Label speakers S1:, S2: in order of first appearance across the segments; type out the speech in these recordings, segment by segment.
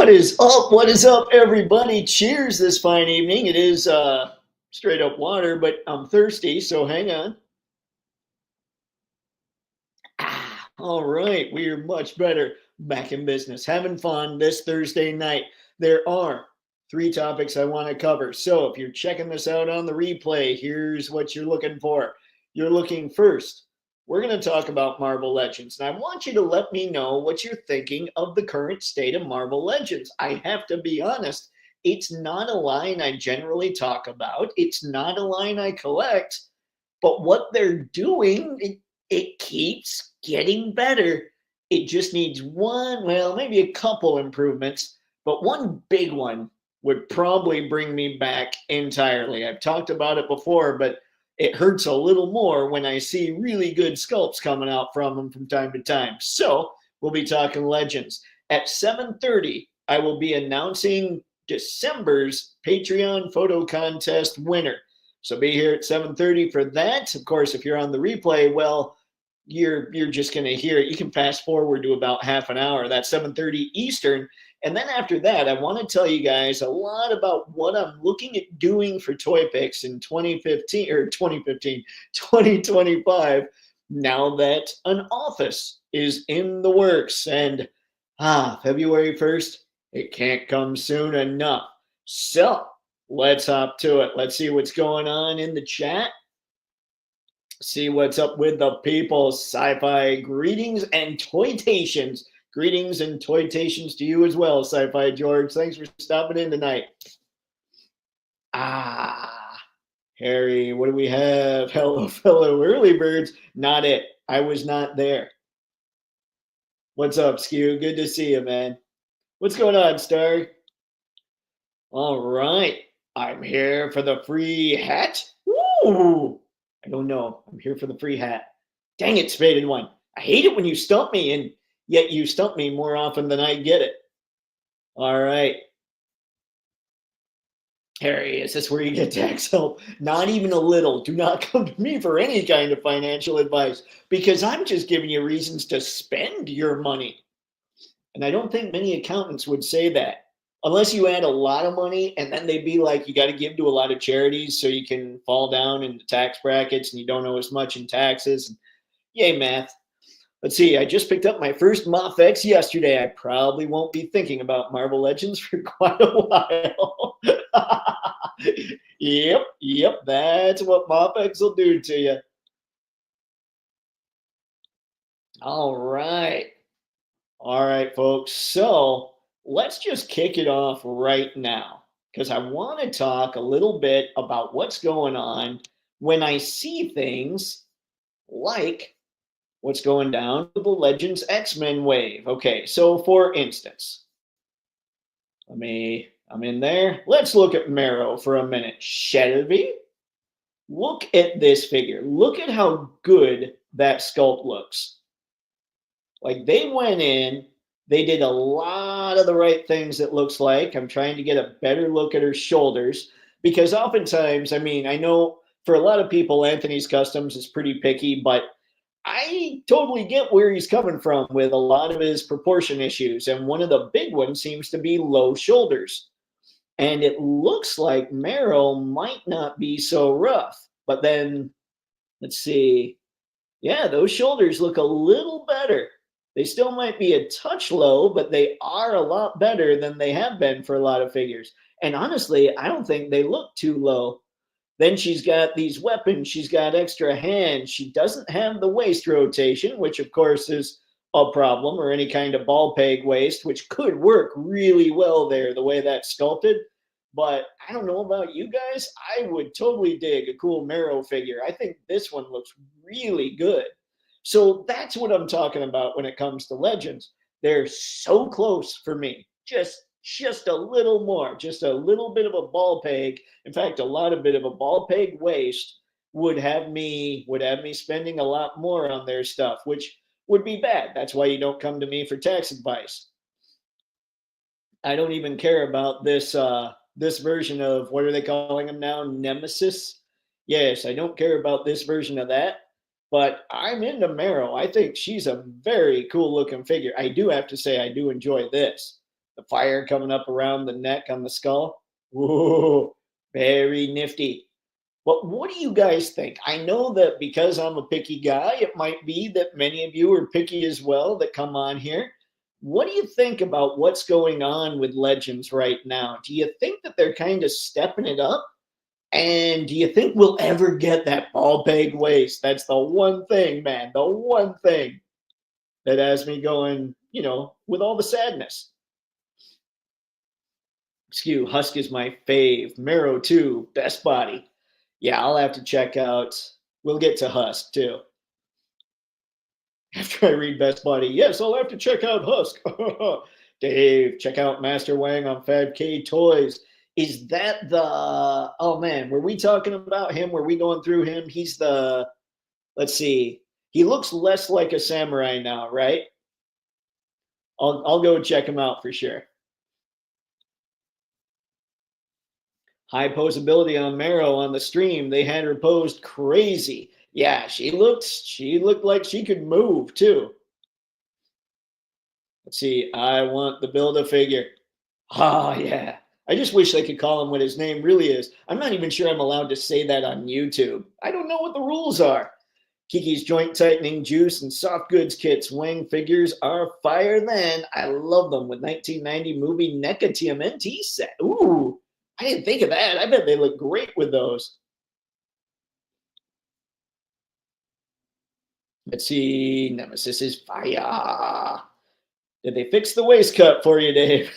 S1: What is up? What is up, everybody? Cheers this fine evening. It is straight up water, but I'm thirsty, so hang on. All right, we are much better back in business, having fun this Thursday night. There are three topics I want to cover. So if you're checking this out on the replay, here's what you're looking for. You're looking first. We're going to talk about Marvel Legends, and I want you to let me know what you're thinking of the current state of Marvel Legends. I have to be honest, it's not a line I generally talk about. It's not a line I collect, but what they're doing, it keeps getting better. It just needs one, well, maybe a couple improvements, but one big one would probably bring me back entirely. I've talked about it before, but it hurts a little more when I see really good sculpts coming out from them from time to time. So we'll be talking Legends. At 7:30, I will be announcing December's Patreon photo contest winner. So be here at 7:30 for that. Of course, if you're on the replay, well, you're just going to hear it. You can fast forward to about half an hour. That's 7:30 Eastern. And then after that, I want to tell you guys a lot about what I'm looking at doing for Toypixx in 2025, now that an office is in the works. And February 1st, it can't come soon enough. So let's hop to it. Let's see what's going on in the chat. See what's up with the people. Sci-fi greetings and toytations. Greetings and toytations to you as well, Sci-Fi George. Thanks for stopping in tonight. Harry, what do we have? Hello, fellow early birds. Not it. I was not there. What's up, Skew? Good to see you, man. What's going on, Star? All right. I'm here for the free hat. Woo! I don't know. I'm here for the free hat. Dang it, Spaded One. I hate it when you stump me, and yet you stump me more often than I get it. All right. Harry, is this where you get tax help? Not even a little. Do not come to me for any kind of financial advice, because I'm just giving you reasons to spend your money. And I don't think many accountants would say that. Unless you add a lot of money, and then they'd be like, you got to give to a lot of charities so you can fall down in the tax brackets and you don't owe as much in taxes. Yay, math. Let's see, I just picked up my first MOFX yesterday. I probably won't be thinking about Marvel Legends for quite a while. Yep, that's what MOFX will do to you. All right, folks. So let's just kick it off right now, because I want to talk a little bit about what's going on when I see things like what's going down with the Legends X-Men wave. Okay, so for instance, I'm in there. Let's look at Marrow for a minute. Shelby, look at this figure. Look at how good that sculpt looks. Like, they went in, they did a lot of the right things, it looks like. I'm trying to get a better look at her shoulders, because oftentimes, I mean, I know for a lot of people, Anthony's Customs is pretty picky, but I totally get where he's coming from with a lot of his proportion issues. And one of the big ones seems to be low shoulders. And it looks like Marrow might not be so rough. But then, let's see. Yeah, those shoulders look a little better. They still might be a touch low, but they are a lot better than they have been for a lot of figures. And honestly, I don't think they look too low. Then she's got these weapons. She's got extra hands. She doesn't have the waist rotation, which of course is a problem, or any kind of ball peg waist, which could work really well there, the way that's sculpted. But I don't know about you guys. I would totally dig a cool Marrow figure. I think this one looks really good. So that's what I'm talking about when it comes to Legends. They're so close for me. Just a little more, just a little bit of a ball peg. In fact, a lot of bit of a ball peg waist would have me spending a lot more on their stuff, which would be bad. That's why you don't come to me for tax advice. I don't even care about this this version of, what are they calling them now? Nemesis. Yes, I don't care about this version of that. But I'm into Marrow. I think she's a very cool looking figure. I do have to say, I do enjoy this. The fire coming up around the neck on the skull. Whoa, very nifty. But what do you guys think? I know that because I'm a picky guy, it might be that many of you are picky as well that come on here. What do you think about what's going on with Legends right now? Do you think that they're kind of stepping it up? And do you think we'll ever get that ball peg waist? That's the one thing, man, the one thing that has me going, with all the sadness. Excuse, Husk is my fave. Marrow too, best body. Yeah, I'll have to check out. We'll get to Husk too. After I read Best Body, yes, I'll have to check out Husk. Dave, check out Master Wang on Fab K Toys. Is that the, oh man, were we talking about him? Were we going through him? He's the, let's see, he looks less like a samurai now, right? I'll go check him out for sure. High posability on Marrow on the stream. They had her posed crazy. Yeah, she looked like she could move too. Let's see. I want the Build-A-Figure. Ah, yeah. I just wish they could call him what his name really is. I'm not even sure I'm allowed to say that on YouTube. I don't know what the rules are. Kiki's joint tightening juice and soft goods kits. Wang figures are fire then. I love them with 1990 movie NECA TMNT set. Ooh, I didn't think of that. I bet they look great with those. Let's see. Nemesis is fire. Did they fix the waist cut for you, Dave?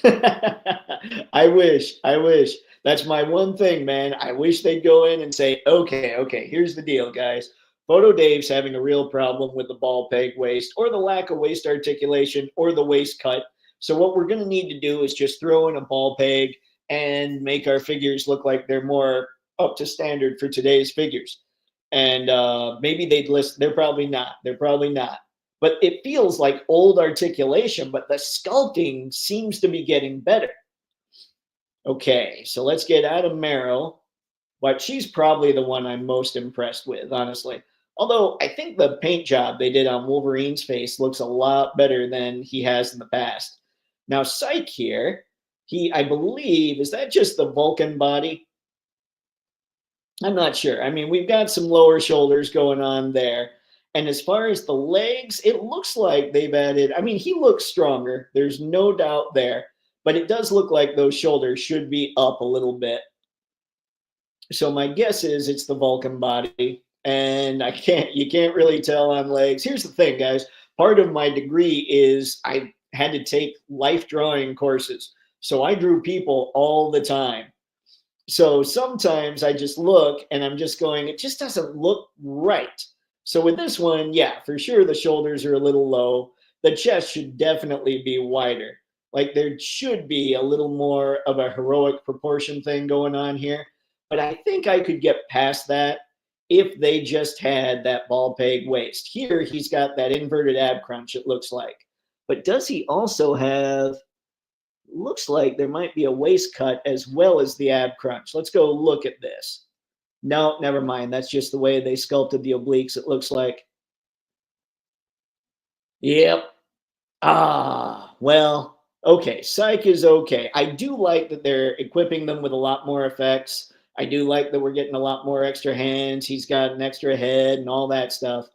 S1: I wish. That's my one thing, man. I wish they'd go in and say, okay, here's the deal, guys. Photo Dave's having a real problem with the ball peg waist or the lack of waist articulation or the waist cut. So what we're going to need to do is just throw in a ball peg and make our figures look like they're more up to standard for today's figures. And maybe they'd list. They're probably not. But it feels like old articulation, but the sculpting seems to be getting better. Okay, so let's get out of Marrow. But she's probably the one I'm most impressed with, honestly. Although I think the paint job they did on Wolverine's face looks a lot better than he has in the past. Now, Psyche here, I believe, is that just the Vulcan body? I'm not sure. I mean, we've got some lower shoulders going on there. And as far as the legs, it looks like they've added, I mean, he looks stronger. There's no doubt there. But it does look like those shoulders should be up a little bit. So my guess is it's the Vulcan body. And you can't really tell on legs. Here's the thing, guys. Part of my degree is I had to take life drawing courses. So I drew people all the time. So sometimes I just look and I'm just going, it just doesn't look right. So with this one, yeah, for sure the shoulders are a little low. The chest should definitely be wider. Like there should be a little more of a heroic proportion thing going on here. But I think I could get past that if they just had that ball peg waist. Here he's got that inverted ab crunch, it looks like. But does he also have, looks like there might be a waist cut as well as the ab crunch. Let's go look at this. No, never mind. That's just the way they sculpted the obliques, it looks like. Yep. Ah, well, okay. Psych is okay. I do like that they're equipping them with a lot more effects. I do like that we're getting a lot more extra hands. He's got an extra head and all that stuff.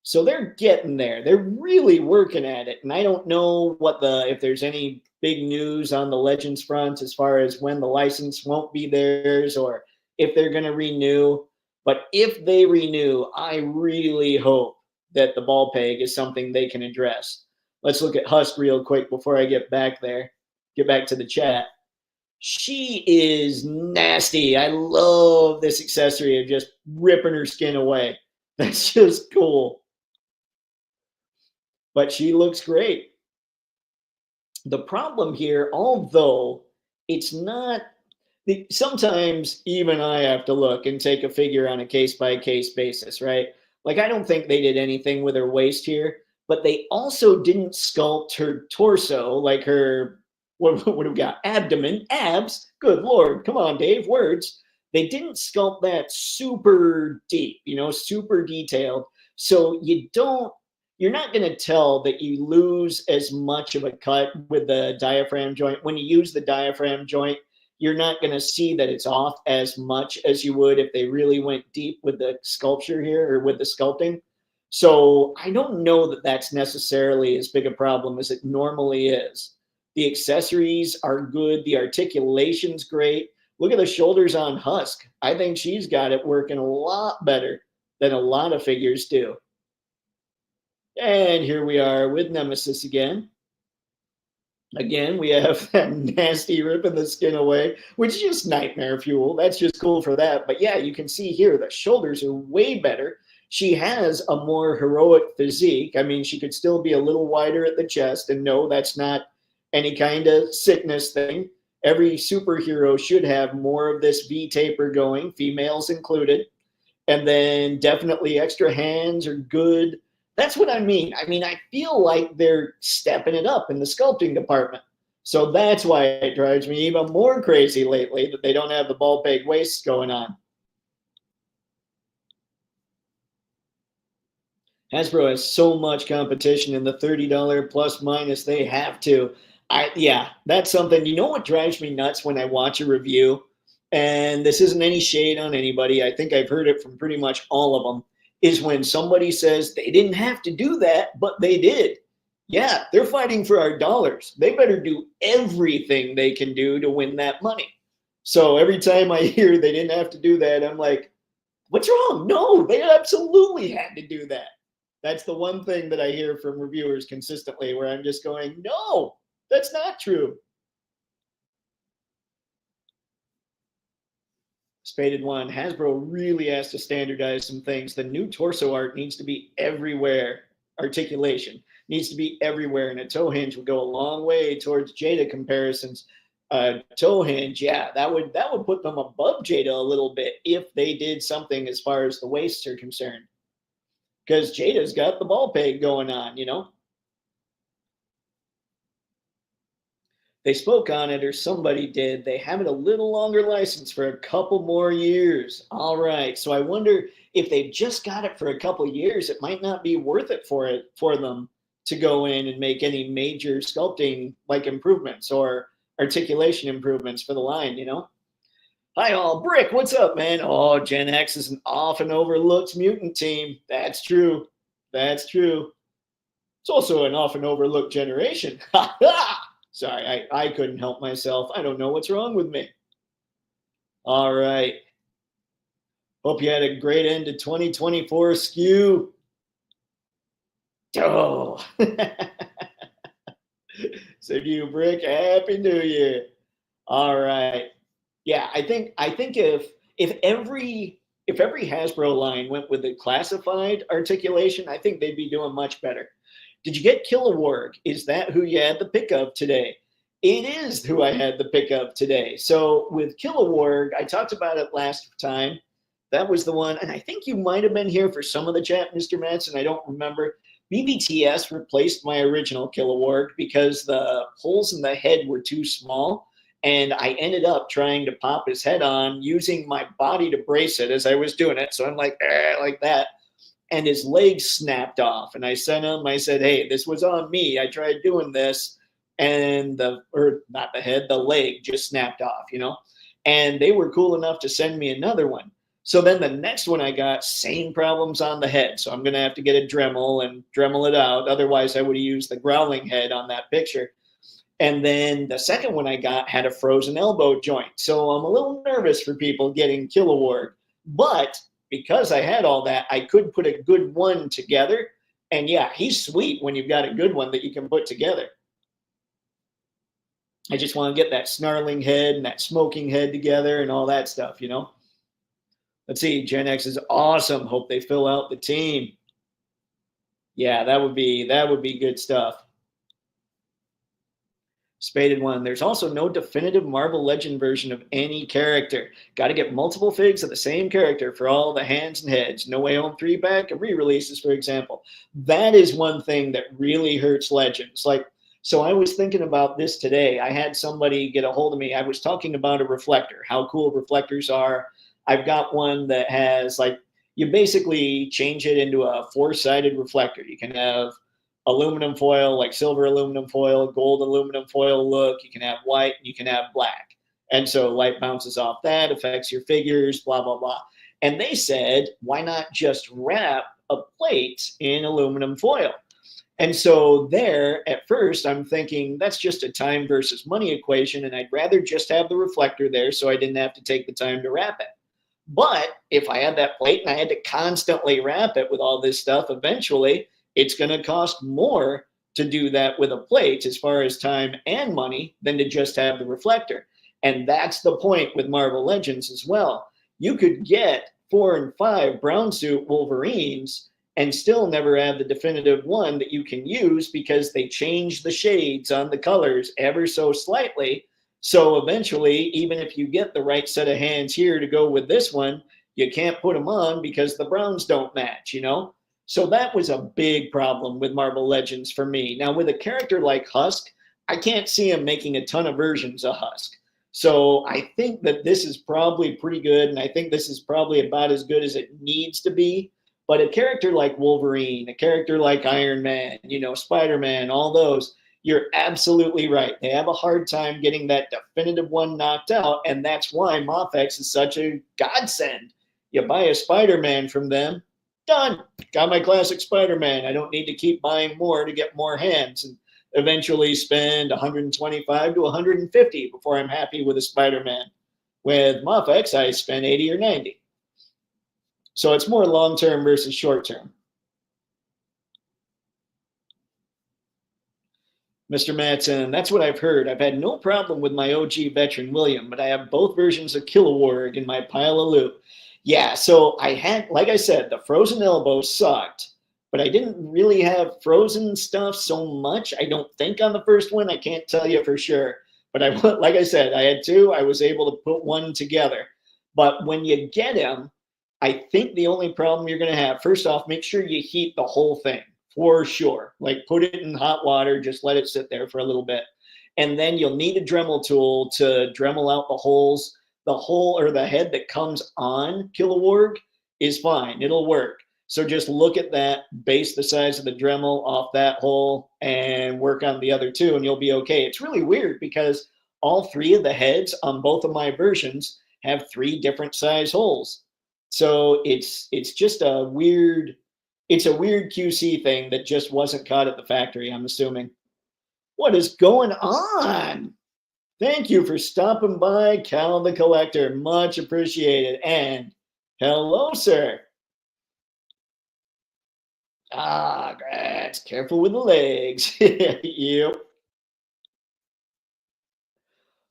S1: So they're getting there. They're really working at it. And I don't know if there's any big news on the Legends front as far as when the license won't be theirs or if they're going to renew. But if they renew, I really hope that the ball peg is something they can address. Let's look at Husk real quick before I get back to the chat. She is nasty. I love this accessory of just ripping her skin away. That's just cool. But she looks great. The problem here, although it's not, sometimes even I have to look and take a figure on a case-by-case basis, right? Like, I don't think they did anything with her waist here, but they also didn't sculpt her torso, like her, what do we got? Abdomen, abs. Good Lord. Come on, Dave, words. They didn't sculpt that super deep, super detailed. So you don't, you're not going to tell that you lose as much of a cut with the diaphragm joint. When you use the diaphragm joint, you're not going to see that it's off as much as you would if they really went deep with the sculpture here or with the sculpting. So I don't know that that's necessarily as big a problem as it normally is. The accessories are good, the articulation's great. Look at the shoulders on Husk. I think she's got it working a lot better than a lot of figures do. And here we are with Nemesis again. Again, we have that nasty ripping the skin away, which is just nightmare fuel. That's just cool for that. But yeah, you can see here the shoulders are way better. She has a more heroic physique. I mean, she could still be a little wider at the chest. And no, that's not any kind of sickness thing. Every superhero should have more of this V taper going, females included. And then definitely extra hands are good. That's what I mean. I mean, I feel like they're stepping it up in the sculpting department. So that's why it drives me even more crazy lately that they don't have the ball peg waists going on. Hasbro has so much competition in the $30 plus minus. They have to. Yeah, that's something. You know what drives me nuts when I watch a review? And this isn't any shade on anybody. I think I've heard it from pretty much all of them. Is when somebody says they didn't have to do that, but they did. Yeah, they're fighting for our dollars. They better do everything they can do to win that money. So every time I hear they didn't have to do that, I'm like, what's wrong? No, they absolutely had to do that. That's the one thing that I hear from reviewers consistently where I'm just going, no, that's not true. Spaded one, Hasbro really has to standardize some things. The new torso art needs to be everywhere. Articulation needs to be everywhere, and a toe hinge would go a long way towards Jada comparisons. Toe hinge, yeah, that would put them above Jada a little bit if they did something as far as the waists are concerned. Because Jada's got the ball peg going on, you know. They spoke on it, or somebody did. They have it a little longer license for a couple more years. All right. So I wonder if they've just got it for a couple years, it might not be worth it for them to go in and make any major sculpting like improvements or articulation improvements for the line, you know? Hi all, Brick, what's up, man? Oh, Gen X is an often overlooked mutant team. That's true. That's true. It's also an often overlooked generation. Ha ha! Sorry, I couldn't help myself. I don't know what's wrong with me. All right. Hope you had a great end to 2024, Skew. Oh. So do you, Brick. Happy New Year. All right. Yeah, I think if every Hasbro line went with the classified articulation, I think they'd be doing much better. Did you get Kilowarg? Is that who you had the pick of today? It is who I had the pick of today. So with Kilowarg, I talked about it last time. That was the one, and I think you might have been here for some of the chat, Mr. Manson. I don't remember. BBTS replaced my original Kilowarg because the holes in the head were too small, and I ended up trying to pop his head on using my body to brace it as I was doing it. So I'm like that. And his legs snapped off. And I sent him, I said, hey, this was on me. I tried doing this. And not the head, the leg just snapped off, you know? And they were cool enough to send me another one. So then the next one I got, same problems on the head. So I'm going to have to get a Dremel and Dremel it out. Otherwise, I would have used the growling head on that picture. And then the second one I got had a frozen elbow joint. So I'm a little nervous for people getting Kilowarg. But because I had all that, I could put a good one together. And yeah, he's sweet when you've got a good one that you can put together. I just want to get that snarling head and that smoking head together and all that stuff, you know? Let's see. Gen X is awesome. Hope they fill out the team. Yeah, that would be good stuff. Spaded one. There's also no definitive Marvel Legend version of any character. Got to get multiple figs of the same character for all the hands and heads. No Way Home 3-pack and re-releases, for example. That is one thing that really hurts Legends. Like, so I was thinking about this today. I had somebody get a hold of me. I was talking about a reflector, how cool reflectors are. I've got one that has like, you basically change it into a four-sided reflector. You can have aluminum foil, like silver aluminum foil, gold aluminum foil look. You can have white, and you can have black. And so light bounces off that, affects your figures, blah, blah, blah. And they said, why not just wrap a plate in aluminum foil? And so there, at first, I'm thinking that's just a time versus money equation, and I'd rather just have the reflector there so I didn't have to take the time to wrap it. But if I had that plate and I had to constantly wrap it with all this stuff, eventually it's going to cost more to do that with a plate as far as time and money than to just have the reflector. And that's the point with Marvel Legends as well. You could get 4 and 5 brown suit Wolverines and still never have the definitive one that you can use because they change the shades on the colors ever so slightly. So eventually, even if you get the right set of hands here to go with this one, you can't put them on because the browns don't match, you know? So that was a big problem with Marvel Legends for me. Now, with a character like Husk, I can't see him making a ton of versions of Husk. So I think that this is probably pretty good, and I think this is probably about as good as it needs to be. But a character like Wolverine, a character like Iron Man, you know, Spider-Man, all those, you're absolutely right. They have a hard time getting that definitive one knocked out, and that's why Mofex is such a godsend. You buy a Spider-Man from them, done. Got my classic Spider-Man. I don't need to keep buying more to get more hands and eventually spend 125 to 150 before I'm happy with a Spider-Man. With Mofex, I spend 80 or 90. So it's more long-term versus short-term. Mr. Matson, that's what I've heard. I've had no problem with my OG veteran William, but I have both versions of Kilowog in my pile of loot. Yeah, so I had, like I said, the frozen elbow sucked, but I didn't really have frozen stuff so much. I don't think on the first one. I can't tell you for sure. But I, like I said, I had two. I was able to put one together. But when you get him, I think the only problem you're going to have, first off, make sure you heat the whole thing for sure. Like put it in hot water, just let it sit there for a little bit. And then you'll need a Dremel tool to Dremel out the holes. The hole or the head that comes on Kilowog is fine. It'll work. So just look at that, base the size of the Dremel off that hole and work on the other two and you'll be okay. It's really weird because all three of the heads on both of my versions have 3 different size holes. So it's just a weird, it's a weird QC thing that just wasn't caught at the factory, I'm assuming. What is going on? Thank you for stopping by, Cal the Collector. Much appreciated. And hello, sir. Ah, Gratz, careful with the legs. Yep.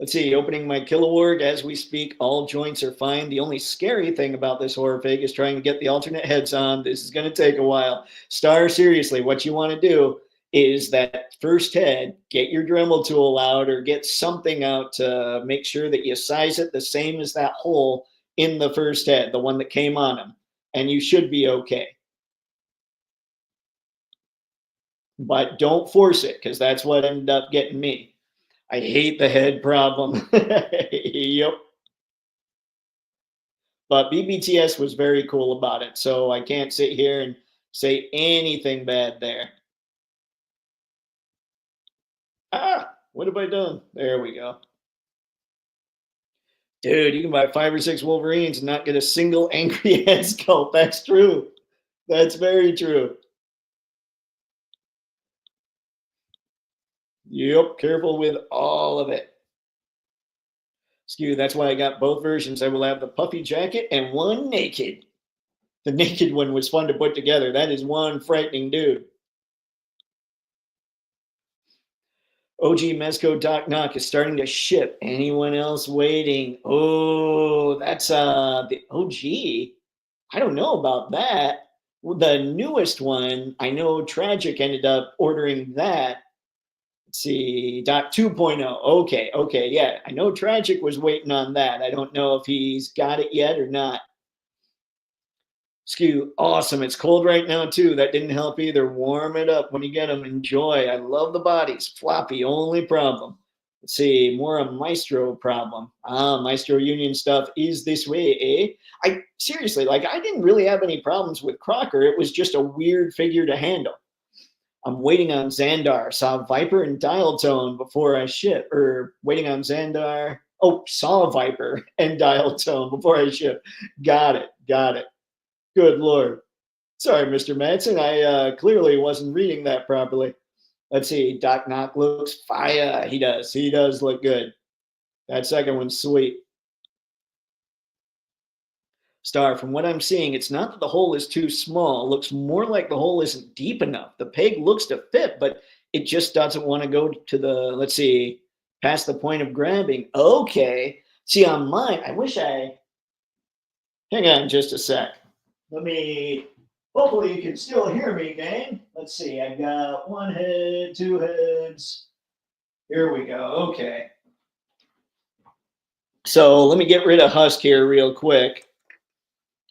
S1: Let's see, opening my Kilowog as we speak. All joints are fine. The only scary thing about this horror fig is trying to get the alternate heads on. This is going to take a while. Star, seriously, what you want to do is that first head, get your Dremel tool out or get something out to make sure that you size it the same as that hole in the first head, the one that came on him, and you should be okay. But don't force it because that's what ended up getting me. I hate the head problem. Yep. But BBTS was very cool about it. So I can't sit here and say anything bad there. Ah, what have I done? There we go. Dude, you can buy 5 or 6 Wolverines and not get a single angry head sculpt. That's true. That's very true. Yep, careful with all of it. Skew, that's why I got both versions. I will have the puffy jacket and one naked. The naked one was fun to put together. That is one frightening dude. OG Mezco Doc Knock is starting to ship. Anyone else waiting? Oh, that's the OG. I don't know about that. The newest one, I know Tragic ended up ordering that. Let's see, Doc 2.0. Okay, yeah. I know Tragic was waiting on that. I don't know if he's got it yet or not. Skew, awesome. It's cold right now too. That didn't help either. Warm it up when you get them. Enjoy. I love the bodies. Floppy, only problem. Let's see, more a Maestro problem. Ah, Maestro Union stuff is this way, eh? I seriously, like, I didn't really have any problems with Crocker. It was just a weird figure to handle. I'm waiting on Xandar. Saw Viper and Dial Tone before I ship. Or waiting on Xandar. Oh, saw Viper and Dial Tone before I ship. Got it. Got it. Good Lord. Sorry, Mr. Madsen. I clearly wasn't reading that properly. Let's see. Doc Knock looks fire. He does. He does look good. That second one's sweet. Star, from what I'm seeing, it's not that the hole is too small. It looks more like the hole isn't deep enough. The peg looks to fit, but it just doesn't want to go to the, let's see, past the point of grabbing. Okay. See, on mine, I wish I, hang on just a sec. Let me, hopefully you can still hear me, gang. Let's see, I've got one head, two heads. Here we go. Okay. So let me get rid of Husk here real quick.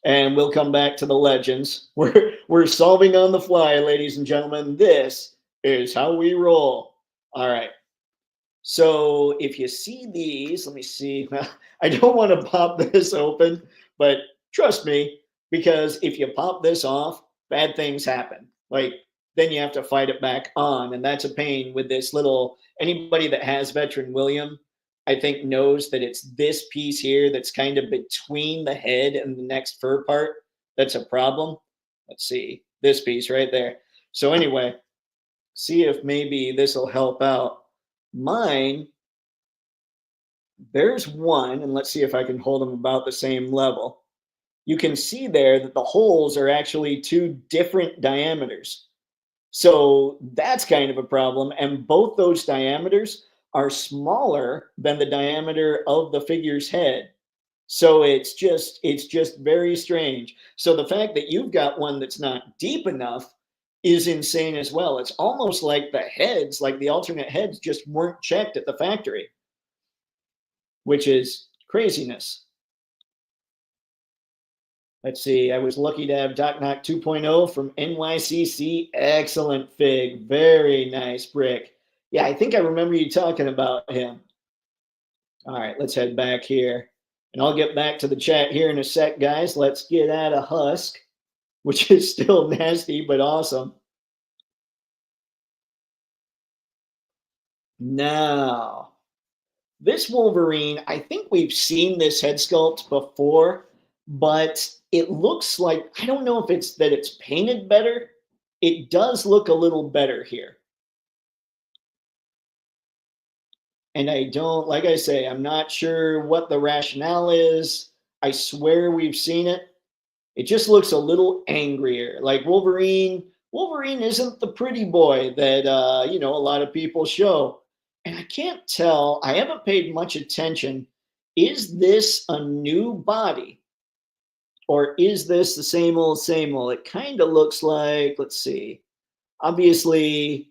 S1: And we'll come back to the legends. We're solving on the fly, ladies and gentlemen. This is how we roll. All right. So if you see these, let me see. I don't want to pop this open, but trust me, because if you pop this off, bad things happen. Like, then you have to fight it back on, and that's a pain with this little. Anybody that has Veteran William, I think, knows that it's this piece here that's kind of between the head and the next fur part that's a problem. Let's see, this piece right there. So anyway, see if maybe this will help out. Mine, there's one, and let's see if I can hold them about the same level. You can see there that the holes are actually two different diameters. So that's kind of a problem. And both those diameters are smaller than the diameter of the figure's head. So it's just very strange. So the fact that you've got one that's not deep enough is insane as well. It's almost like the heads, like the alternate heads, just weren't checked at the factory, which is craziness. Let's see. I was lucky to have Doc Knock 2.0 from NYCC. Excellent fig. Very nice brick. Yeah, I think I remember you talking about him. All right, let's head back here. And I'll get back to the chat here in a sec, guys. Let's get out of Husk, which is still nasty, but awesome. Now, this Wolverine, I think we've seen this head sculpt before, but it looks like, I don't know if it's that it's painted better. It does look a little better here. And I don't, like I say, I'm not sure what the rationale is. I swear we've seen it. It just looks a little angrier. Like Wolverine isn't the pretty boy that, a lot of people show. And I can't tell, I haven't paid much attention. Is this a new body? Or is this the same old, same old? It kind of looks like, let's see, obviously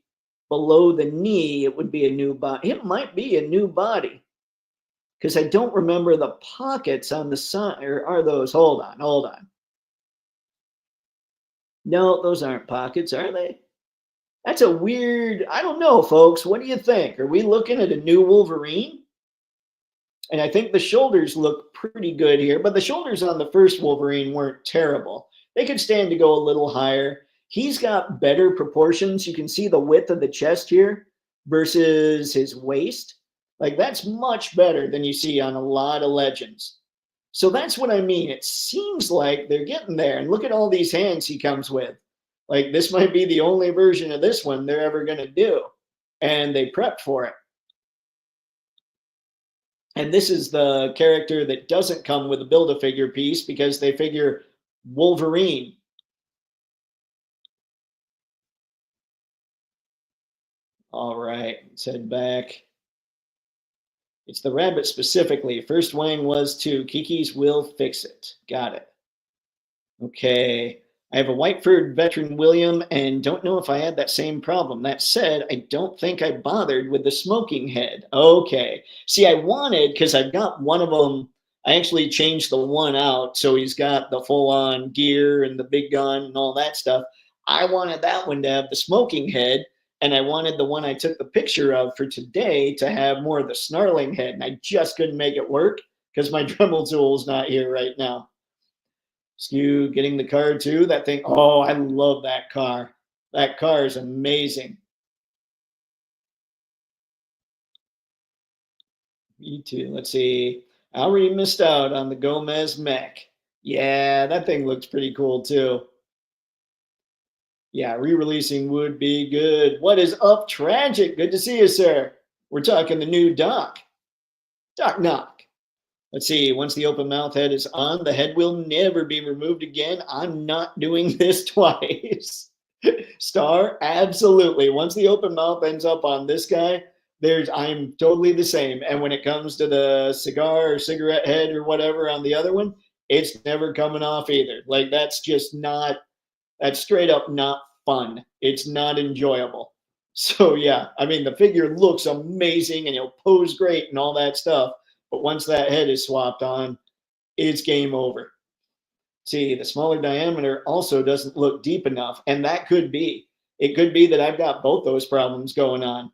S1: below the knee, it would be a new body. It might be a new body because I don't remember the pockets on the side. Or are those? Hold on. No, those aren't pockets, are they? That's a weird, I don't know, folks. What do you think? Are we looking at a new Wolverine? And I think the shoulders look pretty good here, but the shoulders on the first Wolverine weren't terrible. They could stand to go a little higher. He's got better proportions. You can see the width of the chest here versus his waist. Like, that's much better than you see on a lot of Legends. So that's what I mean. It seems like they're getting there. And look at all these hands he comes with. Like, this might be the only version of this one they're ever going to do. And they prepped for it. And this is the character that doesn't come with a Build-A-Figure piece because they figure Wolverine. All right, let's head back. It's the rabbit specifically. First Wang was too. Kiki's will fix it. Got it. Okay. I have a white-furred Veteran William and don't know if I had that same problem. That said, I don't think I bothered with the smoking head. Okay. See, I wanted, because I've got one of them, I actually changed the one out, so he's got the full-on gear and the big gun and all that stuff. I wanted that one to have the smoking head, and I wanted the one I took the picture of for today to have more of the snarling head, and I just couldn't make it work because my Dremel tool is not here right now. Skew getting the car too. That thing, oh, I love that car. That car is amazing. Me too. Let's see. I already missed out on the Gomez mech. Yeah, that thing looks pretty cool too. Yeah, re-releasing would be good. What is up, Tragic? Good to see you, sir. We're talking the new Doc. Doc Knock. Let's see. Once the open mouth head is on, the head will never be removed again. I'm not doing this twice. Star, absolutely. Once the open mouth ends up on this guy, I'm totally the same. And when it comes to the cigar or cigarette head or whatever on the other one, it's never coming off either. Like that's just not that's straight up not fun. It's not enjoyable. So yeah, I mean the figure looks amazing and he'll pose great and all that stuff. But once that head is swapped on, it's game over. See, the smaller diameter also doesn't look deep enough, and that could be. It could be that I've got both those problems going on.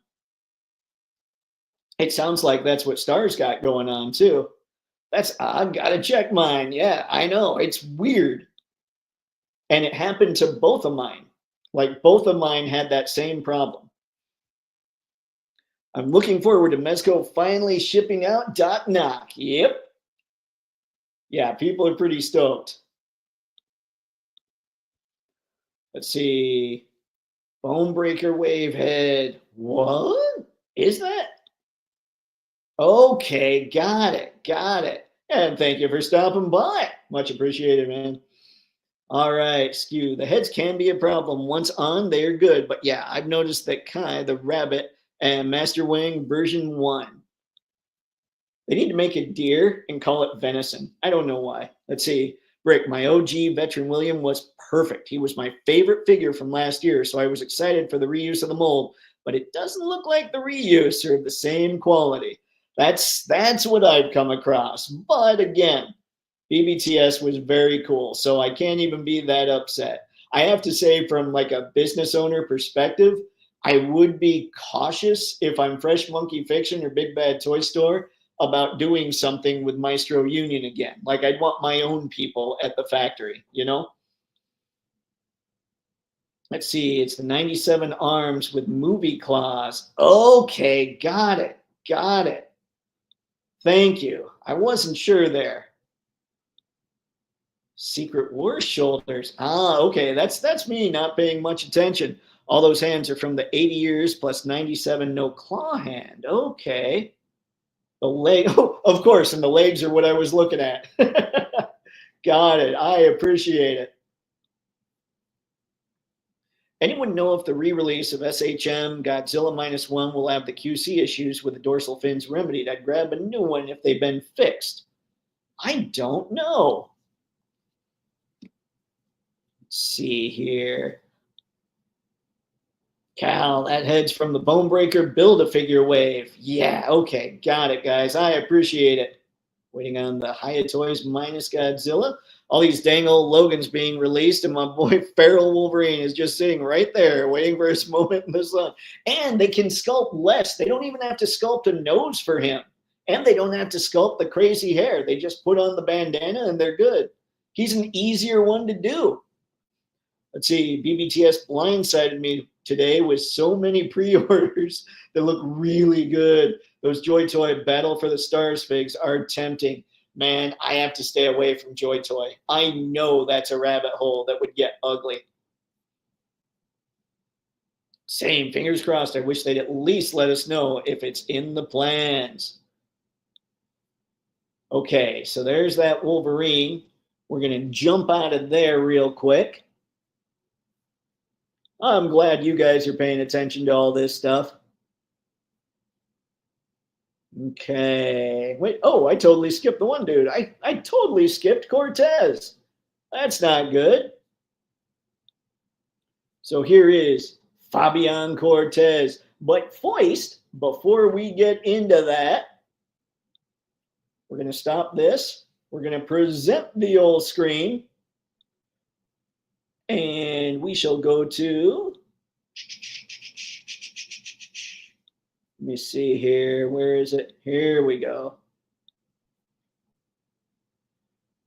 S1: It sounds like that's what Star's got going on too. I've got to check mine. Yeah, I know. It's weird. And it happened to both of mine. Like both of mine had that same problem. I'm looking forward to Mezco finally shipping out Doc Knock. Yep. Yeah, people are pretty stoked. Let's see. Bone breaker wave head. What is that? Okay, got it. Got it. And thank you for stopping by. Much appreciated, man. All right, Skew. The heads can be a problem. Once on, they're good. But yeah, I've noticed that Kai, the rabbit, and Master Wing version 1. They need to make it deer and call it venison. I don't know why. Let's see. Brick, my OG veteran William was perfect. He was my favorite figure from last year, so I was excited for the reuse of the mold, but it doesn't look like the reuse are of the same quality. That's what I've come across. But again, BBTS was very cool, so I can't even be that upset. I have to say, from like a business owner perspective, I would be cautious if I'm Fresh Monkey Fiction or Big Bad Toy Store about doing something with Maestro Union again. Like I'd want my own people at the factory, you know? Let's see, it's the 97 arms with movie claws. Okay, got it. Got it. Thank you. I wasn't sure there. Secret War shoulders. Ah, okay. That's me not paying much attention. All those hands are from the 80 years plus 97 no claw hand. Okay. The leg, oh, of course, and the legs are what I was looking at. Got it. I appreciate it. Anyone know if the re-release of SHM Godzilla -1 will have the QC issues with the dorsal fins remedied? I'd grab a new one if they've been fixed. I don't know. Let's see here. Cal, that head's from the Bone Breaker Build-A-Figure wave. Yeah, okay, got it, guys. I appreciate it. Waiting on the Hiya Toys minus Godzilla. All these dang old Logans being released, and my boy Feral Wolverine is just sitting right there, waiting for his moment in the sun. And they can sculpt less. They don't even have to sculpt a nose for him. And they don't have to sculpt the crazy hair. They just put on the bandana and they're good. He's an easier one to do. Let's see, BBTS blindsided me today with so many pre-orders that look really good. Those Joy Toy Battle for the Stars figs are tempting. Man, I have to stay away from Joy Toy. I know that's a rabbit hole that would get ugly. Same, fingers crossed. I wish they'd at least let us know if it's in the plans. Okay, so there's that Wolverine. We're going to jump out of there real quick. I'm glad you guys are paying attention to all this stuff. Okay. Wait, oh, I totally skipped the one dude. I totally skipped Cortez. That's not good. So here is Fabian Cortez. But first, before we get into that, we're going to stop this. We're going to present the old screen. And we shall go to Let me see here. Where is it? Here we go.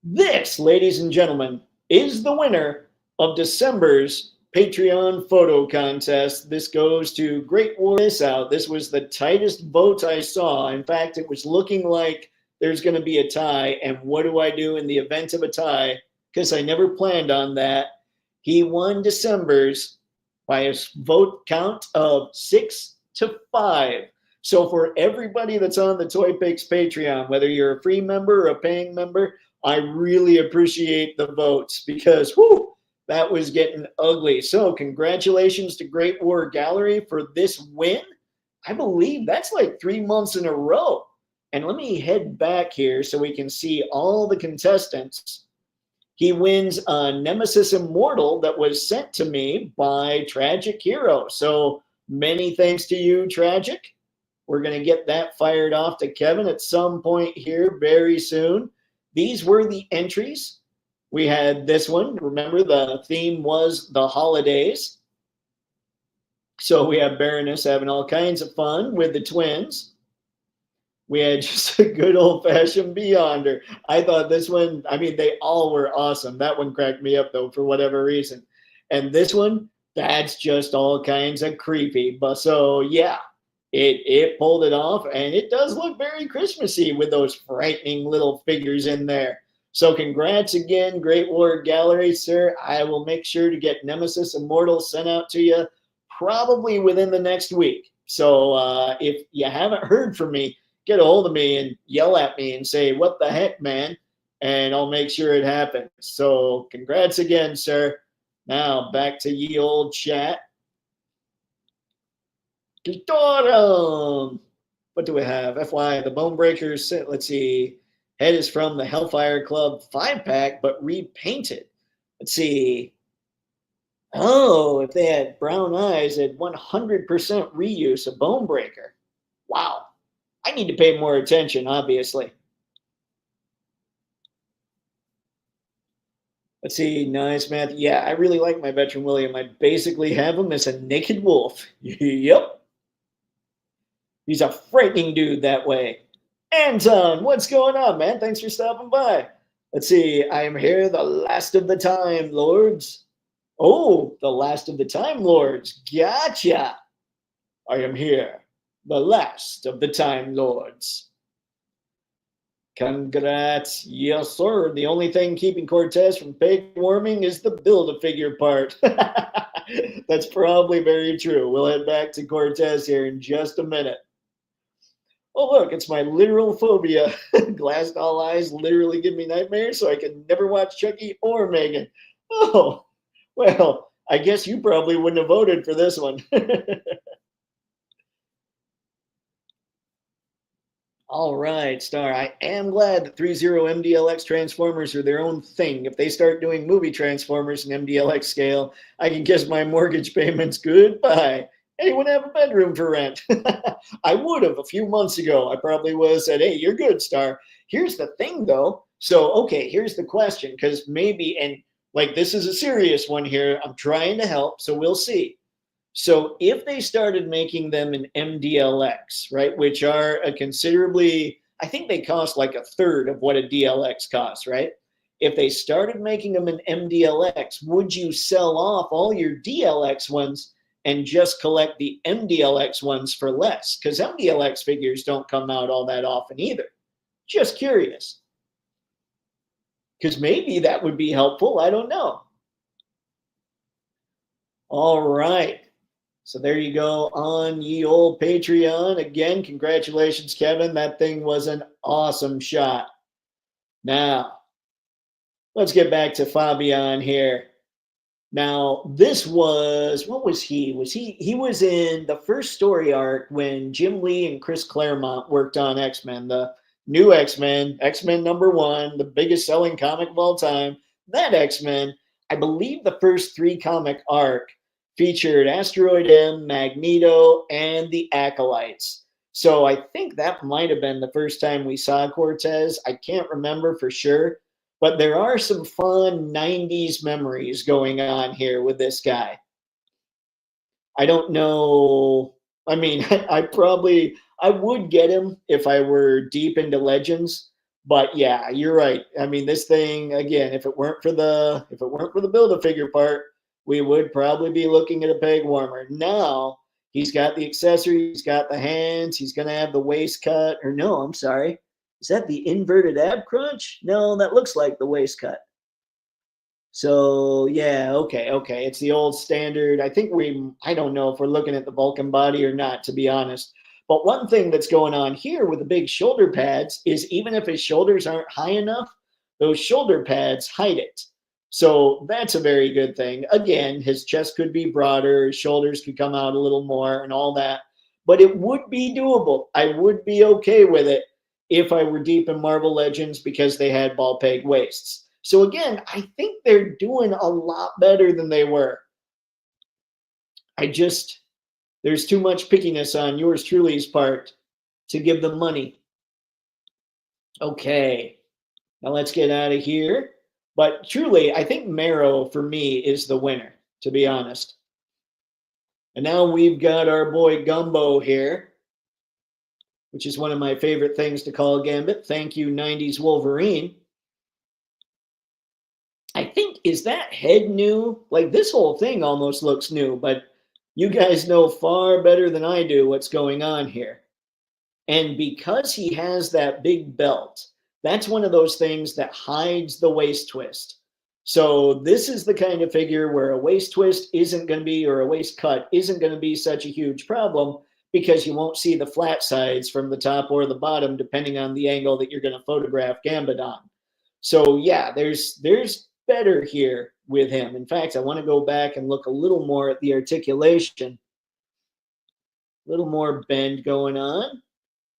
S1: This, ladies and gentlemen, is the winner of December's Patreon photo contest. This goes to Great War. This out. This was the tightest vote I saw. In fact, it was looking like there's going to be a tie. And what do I do in the event of a tie? Because I never planned on that. He won December's by a vote count of 6-5. So for everybody that's on the Toypixx Patreon, whether you're a free member or a paying member, I really appreciate the votes because whew, that was getting ugly. So congratulations to Great War Gallery for this win. I believe that's like 3 months in a row. And let me head back here so we can see all the contestants. He wins a Nemesis Immortal that was sent to me by Tragic Hero. So many thanks to you, Tragic. We're going to get that fired off to Kevin at some point here very soon. These were the entries. We had this one. Remember, the theme was the holidays. So we have Baroness having all kinds of fun with the twins. We had just a good old-fashioned Beyonder. I thought this one, I mean, they all were awesome. That one cracked me up, though, for whatever reason. And this one, that's just all kinds of creepy. But so, yeah, it pulled it off, and it does look very Christmassy with those frightening little figures in there. So congrats again, Great War Gallery, sir. I will make sure to get Nemesis Immortal sent out to you probably within the next week. So if you haven't heard from me, get a hold of me and yell at me and say, what the heck, man? And I'll make sure it happens. So congrats again, sir. Now back to ye old chat. What do we have? FY, the Bone Breakers. Let's see. Head is from the Hellfire Club 5-pack, but repainted. Let's see. Oh, if they had brown eyes, they'd 100% reuse a Bone Breaker. Wow. I need to pay more attention, obviously. Let's see. Nice, Matthew. Yeah, I really like my veteran William. I basically have him as a naked wolf. Yep. He's a frightening dude that way. Anton, what's going on, man? Thanks for stopping by. Let's see. I am here, the last of the Time Lords. Oh, the last of the Time Lords. Gotcha. I am here, the last of the Time Lords. Congrats. Yes, sir. The only thing keeping Cortez from peg warming is the Build-A-Figure part. That's probably very true. We'll head back to Cortez here in just a minute. Oh, look, it's my literal phobia. Glass doll eyes literally give me nightmares, so I can never watch Chucky or Megan. Oh, well, I guess you probably wouldn't have voted for this one. All right, Star. I am glad that 3.0 MDLX Transformers are their own thing. If they start doing movie Transformers in MDLX scale, I can kiss my mortgage payments goodbye. Anyone have a bedroom for rent? I would have a few months ago. I probably would have said, hey, you're good, Star. Here's the thing, though. So, okay, here's the question, because maybe, and like this is a serious one here. I'm trying to help, so we'll see. So if they started making them an MDLX, right, which are a considerably, I think they cost like a third of what a DLX costs, right? If they started making them an MDLX, would you sell off all your DLX ones and just collect the MDLX ones for less? Because MDLX figures don't come out all that often either. Just curious. Because maybe that would be helpful. I don't know. All right. So there you go on ye old Patreon. Again, congratulations, Kevin. That thing was an awesome shot. Now, let's get back to Fabian here. Now, this was, what was he? He was in the first story arc when Jim Lee and Chris Claremont worked on X-Men, the new X-Men, X-Men #1, the biggest selling comic of all time. That X-Men, I believe the first 3 comic arc featured Asteroid M, Magneto, and the Acolytes. So I think that might have been the first time we saw Cortez. I can't remember for sure. But there are some fun 90s memories going on here with this guy. I don't know I mean, I would get him if I were deep into Legends, but yeah, you're right. I mean, this thing again, if it weren't for the build a figure part, we would probably be looking at a peg warmer. Now he's got the accessories, he's got the hands, he's gonna have the waist cut. Or no, I'm sorry, is that the inverted ab crunch? No, that looks like the waist cut. So yeah, okay. It's the old standard. I don't know if we're looking at the Vulcan body or not, to be honest. But one thing that's going on here with the big shoulder pads is even if his shoulders aren't high enough, those shoulder pads hide it. So that's a very good thing. Again, his chest could be broader, his shoulders could come out a little more and all that. But it would be doable. I would be okay with it if I were deep in Marvel Legends because they had ball peg waists. So again, I think they're doing a lot better than they were. I just, there's too much pickiness on yours truly's part to give them money. Okay, now let's get out of here. But truly, I think Marrow for me is the winner, to be honest. And now we've got our boy Gumbo here, which is one of my favorite things to call Gambit. Thank you, 90s Wolverine. I think, is that head new? Like this whole thing almost looks new, but you guys know far better than I do what's going on here. And because he has that big belt, that's one of those things that hides the waist twist. So this is the kind of figure where a waist twist isn't going to be, or a waist cut isn't going to be such a huge problem because you won't see the flat sides from the top or the bottom, depending on the angle that you're going to photograph Gambit on. So yeah, there's better here with him. In fact, I want to go back and look a little more at the articulation. A little more bend going on.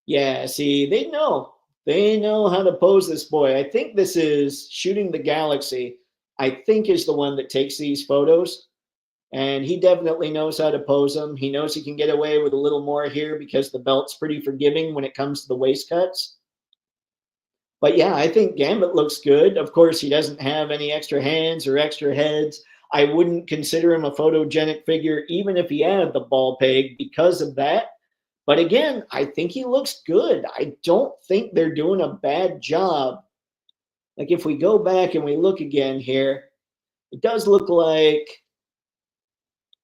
S1: Yeah, see, they know. They know how to pose this boy. I think this is Shooting the Galaxy, I think is the one that takes these photos. And he definitely knows how to pose them. He knows he can get away with a little more here because the belt's pretty forgiving when it comes to the waist cuts. But yeah, I think Gambit looks good. Of course, he doesn't have any extra hands or extra heads. I wouldn't consider him a photogenic figure, even if he had the ball peg because of that. But again, I think he looks good. I don't think they're doing a bad job. Like if we go back and we look again here, it does look like,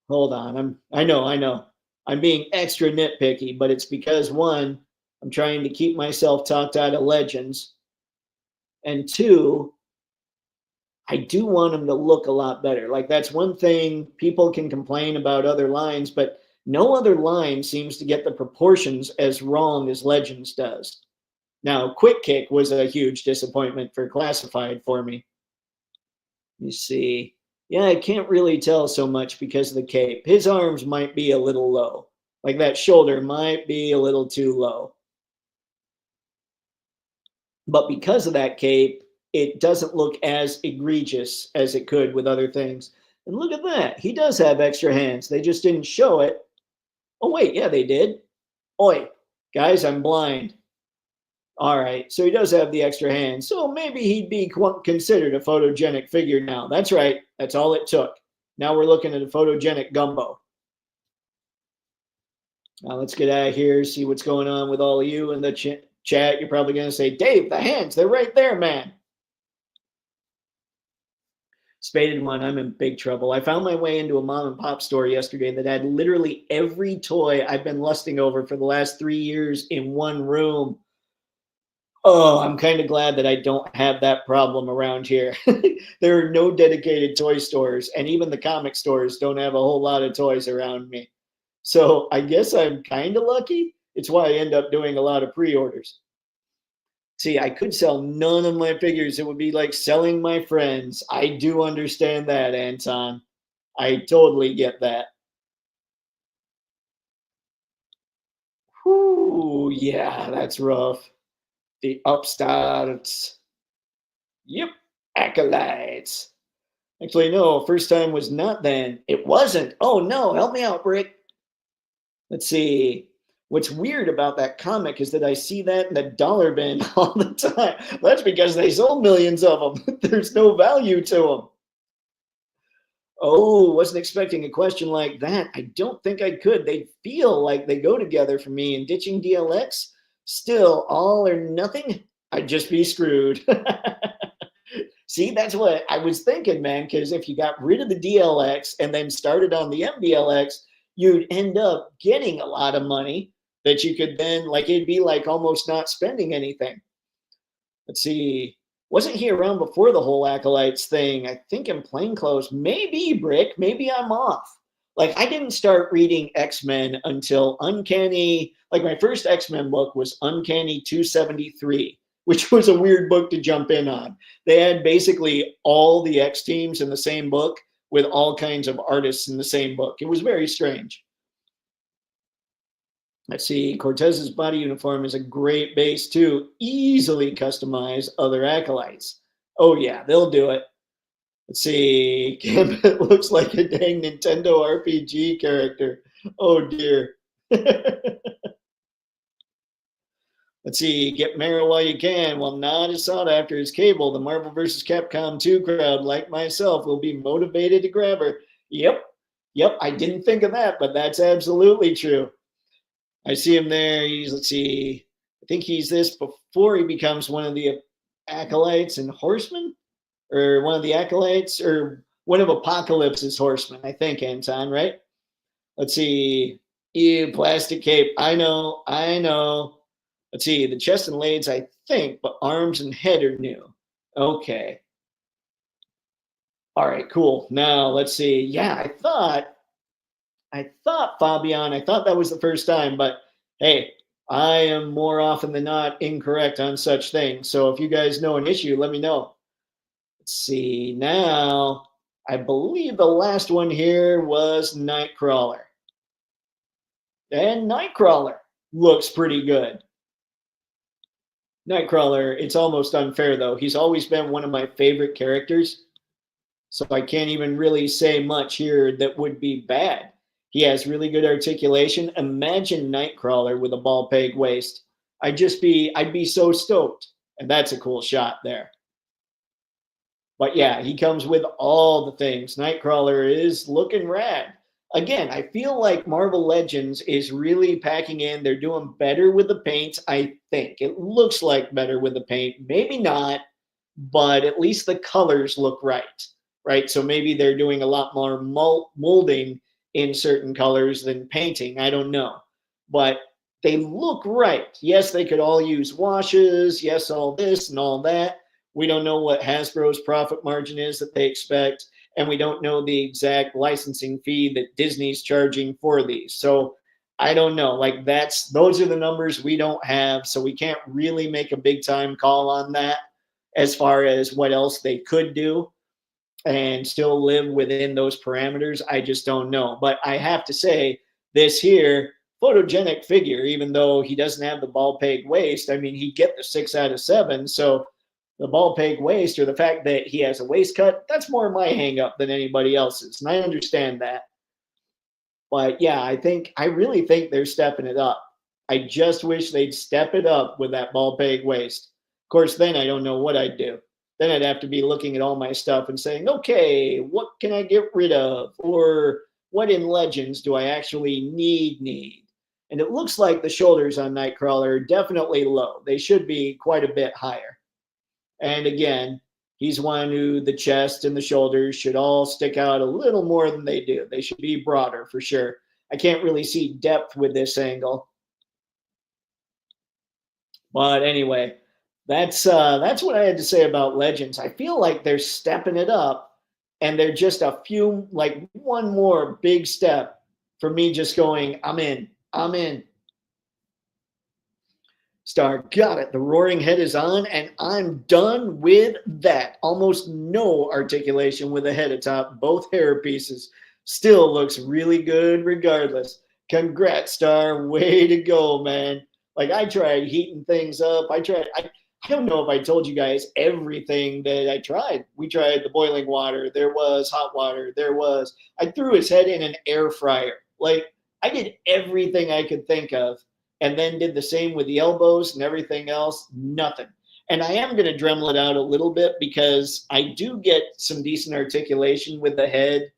S1: hold on, I know. I'm being extra nitpicky, but it's because one, I'm trying to keep myself talked out of Legends. And two, I do want them to look a lot better. Like that's one thing people can complain about other lines, but no other line seems to get the proportions as wrong as Legends does. Now, Quick Kick was a huge disappointment for Classified for me. You see, yeah, I can't really tell so much because of the cape. His arms might be a little low. Like that shoulder might be a little too low. But because of that cape, it doesn't look as egregious as it could with other things. And look at that. He does have extra hands. They just didn't show it. Oh, wait. Yeah, they did. Oi, guys, I'm blind. All right. So he does have the extra hands. So maybe he'd be considered a photogenic figure now. That's right. That's all it took. Now we're looking at a photogenic Gumbo. Now let's get out of here, see what's going on with all of you in the chat. You're probably going to say, Dave, the hands, they're right there, man. Spaded one, I'm in big trouble. I found my way into a mom and pop store yesterday that had literally every toy I've been lusting over for the last 3 years in one room. Oh, I'm kind of glad that I don't have that problem around here. There are no dedicated toy stores, and even the comic stores don't have a whole lot of toys around me. So I guess I'm kind of lucky. It's why I end up doing a lot of pre-orders. See, I could sell none of my figures. It would be like selling my friends. I do understand that, Anton. I totally get that. Whew, yeah, that's rough. The upstarts. Yep, acolytes. Actually, no, first time was not then. It wasn't. Oh no, help me out, Brick. Let's see. What's weird about that comic is that I see that in the dollar bin all the time. That's because they sold millions of them. There's no value to them. Oh, wasn't expecting a question like that. I don't think I could. They feel like they go together for me, and ditching DLX, still all or nothing. I'd just be screwed. See, that's what I was thinking, man. Because if you got rid of the DLX and then started on the MDLX, you'd end up getting a lot of money that you could then, like, it'd be like almost not spending anything. Let's see. Wasn't he around before the whole acolytes thing? I think in plainclothes. Maybe, Brick. Maybe I'm off. Like, I didn't start reading X-Men until Uncanny. Like, my first X-Men book was Uncanny 273, which was a weird book to jump in on. They had basically all the X teams in the same book with all kinds of artists in the same book. It was very strange. Let's see, Cortez's body uniform is a great base to easily customize other acolytes. Oh yeah, they'll do it. Let's see, Gambit looks like a dang Nintendo RPG character. Oh dear. Let's see, get Mara while you can. While not as sought after as Cable, the Marvel vs. Capcom 2 crowd, like myself, will be motivated to grab her. Yep, I didn't think of that, but that's absolutely true. I see him there. Let's see, I think he's this before he becomes one of the acolytes and horsemen, or one of the acolytes, or one of Apocalypse's horsemen, I think, Anton, right? Let's see. Ew, plastic cape. I know. Let's see, the chest and legs, I think, but arms and head are new. Okay. All right, cool. Now let's see. Yeah, Fabian, I thought that was the first time, but hey, I am more often than not incorrect on such things. So if you guys know an issue, let me know. Let's see. Now, I believe the last one here was Nightcrawler. And Nightcrawler looks pretty good. Nightcrawler, it's almost unfair though. He's always been one of my favorite characters. So I can't even really say much here that would be bad. He has really good articulation. Imagine Nightcrawler with a ball peg waist. I'd be so stoked. And that's a cool shot there. But yeah, he comes with all the things. Nightcrawler is looking rad. Again, I feel like Marvel Legends is really packing in. They're doing better with the paints, I think. It looks like better with the paint. Maybe not, but at least the colors look right? So maybe they're doing a lot more molding in certain colors than painting. I don't know. But they look right. Yes, they could all use washes. Yes, all this and all that. We don't know what Hasbro's profit margin is that they expect, and we don't know the exact licensing fee that Disney's charging for these. So I don't know. Like, those are the numbers we don't have, so we can't really make a big time call on that as far as what else they could do and still live within those parameters. I just don't know. But I have to say, this here photogenic figure, even though he doesn't have the ball peg waist, I mean, he'd get the 6 out of 7. So the ball peg waist, or the fact that he has a waist cut, that's more my hang up than anybody else's. And I understand that. But yeah, I really think they're stepping it up. I just wish they'd step it up with that ball peg waist. Of course, then I don't know what I'd do. Then I'd have to be looking at all my stuff and saying, okay, what can I get rid of? Or what in Legends do I actually need? And it looks like the shoulders on Nightcrawler are definitely low. They should be quite a bit higher. And again, he's one who the chest and the shoulders should all stick out a little more than they do. They should be broader for sure. I can't really see depth with this angle. But anyway, that's what I had to say about Legends. I feel like they're stepping it up, and they're just a few, like one more big step for me just going, I'm in. Star, got it. The roaring head is on, and I'm done with that. Almost no articulation with the head atop both hair pieces. Still looks really good regardless. Congrats, Star. Way to go, man. Like, I tried heating things up. I don't know if I told you guys everything that I tried. We tried the boiling water. There was hot water. I threw his head in an air fryer. Like, I did everything I could think of, and then did the same with the elbows and everything else. Nothing. And I am going to Dremel it out a little bit because I do get some decent articulation with the head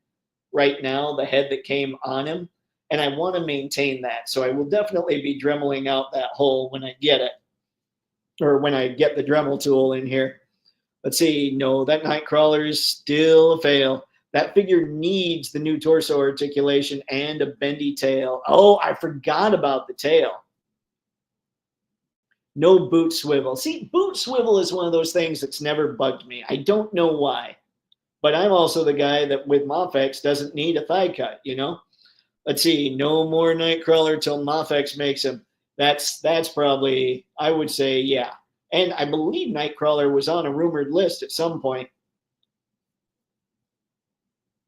S1: right now, the head that came on him, and I want to maintain that. So I will definitely be dremeling out that hole when I get it, or when I get the Dremel tool in here. Let's see. No, that Nightcrawler is still a fail. That figure needs the new torso articulation and a bendy tail. Oh, I forgot about the tail. No boot swivel. See, boot swivel is one of those things that's never bugged me. I don't know why. But I'm also the guy that with Mofex doesn't need a thigh cut, you know? Let's see, no more Nightcrawler till Mofex makes him. That's probably, I would say, yeah. And I believe Nightcrawler was on a rumored list at some point.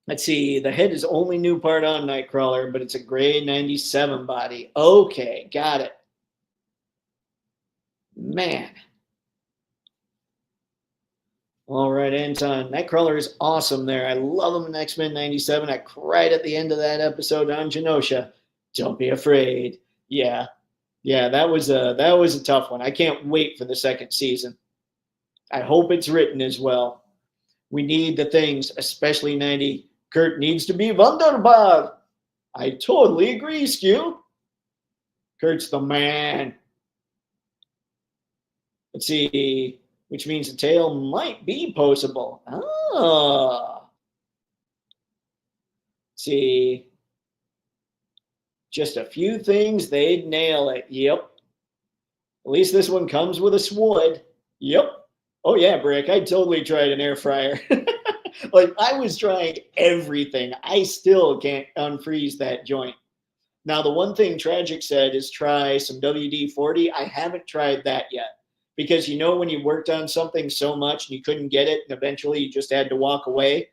S1: Let's see, the head is only new part on Nightcrawler, but it's a grade 97 body. Okay, got it. Man. All right, Anton. Nightcrawler is awesome there. I love him in X-Men 97. I cried at the end of that episode on Genosha. Don't be afraid. Yeah. Yeah, that was a tough one. I can't wait for the second season. I hope it's written as well. We need the things, especially 90. Kurt needs to be wunderbar. I totally agree, Skew. Kurt's the man. Let's see, which means the tail might be poseable. Ah. Let's see. Just a few things, they'd nail it. Yep. At least this one comes with a sword. Yep. Oh yeah, Brick, I totally tried an air fryer. Like, I was trying everything. I still can't unfreeze that joint. Now, the one thing Tragic said is try some WD-40. I haven't tried that yet. Because, you know, when you worked on something so much and you couldn't get it and eventually you just had to walk away,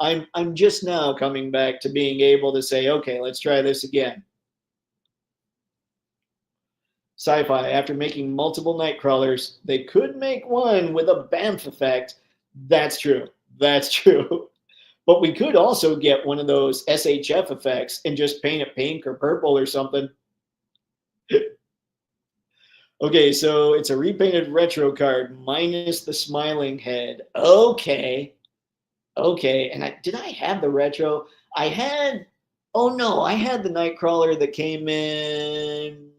S1: I'm just now coming back to being able to say, okay, let's try this again. Sci-Fi, after making multiple Nightcrawlers, they could make one with a BAMF effect. That's true. That's true. But we could also get one of those SHF effects and just paint it pink or purple or something. Okay, so it's a repainted retro card minus the smiling head. Okay. Okay, and did I have the retro? I had, oh no, I had the Nightcrawler that came in.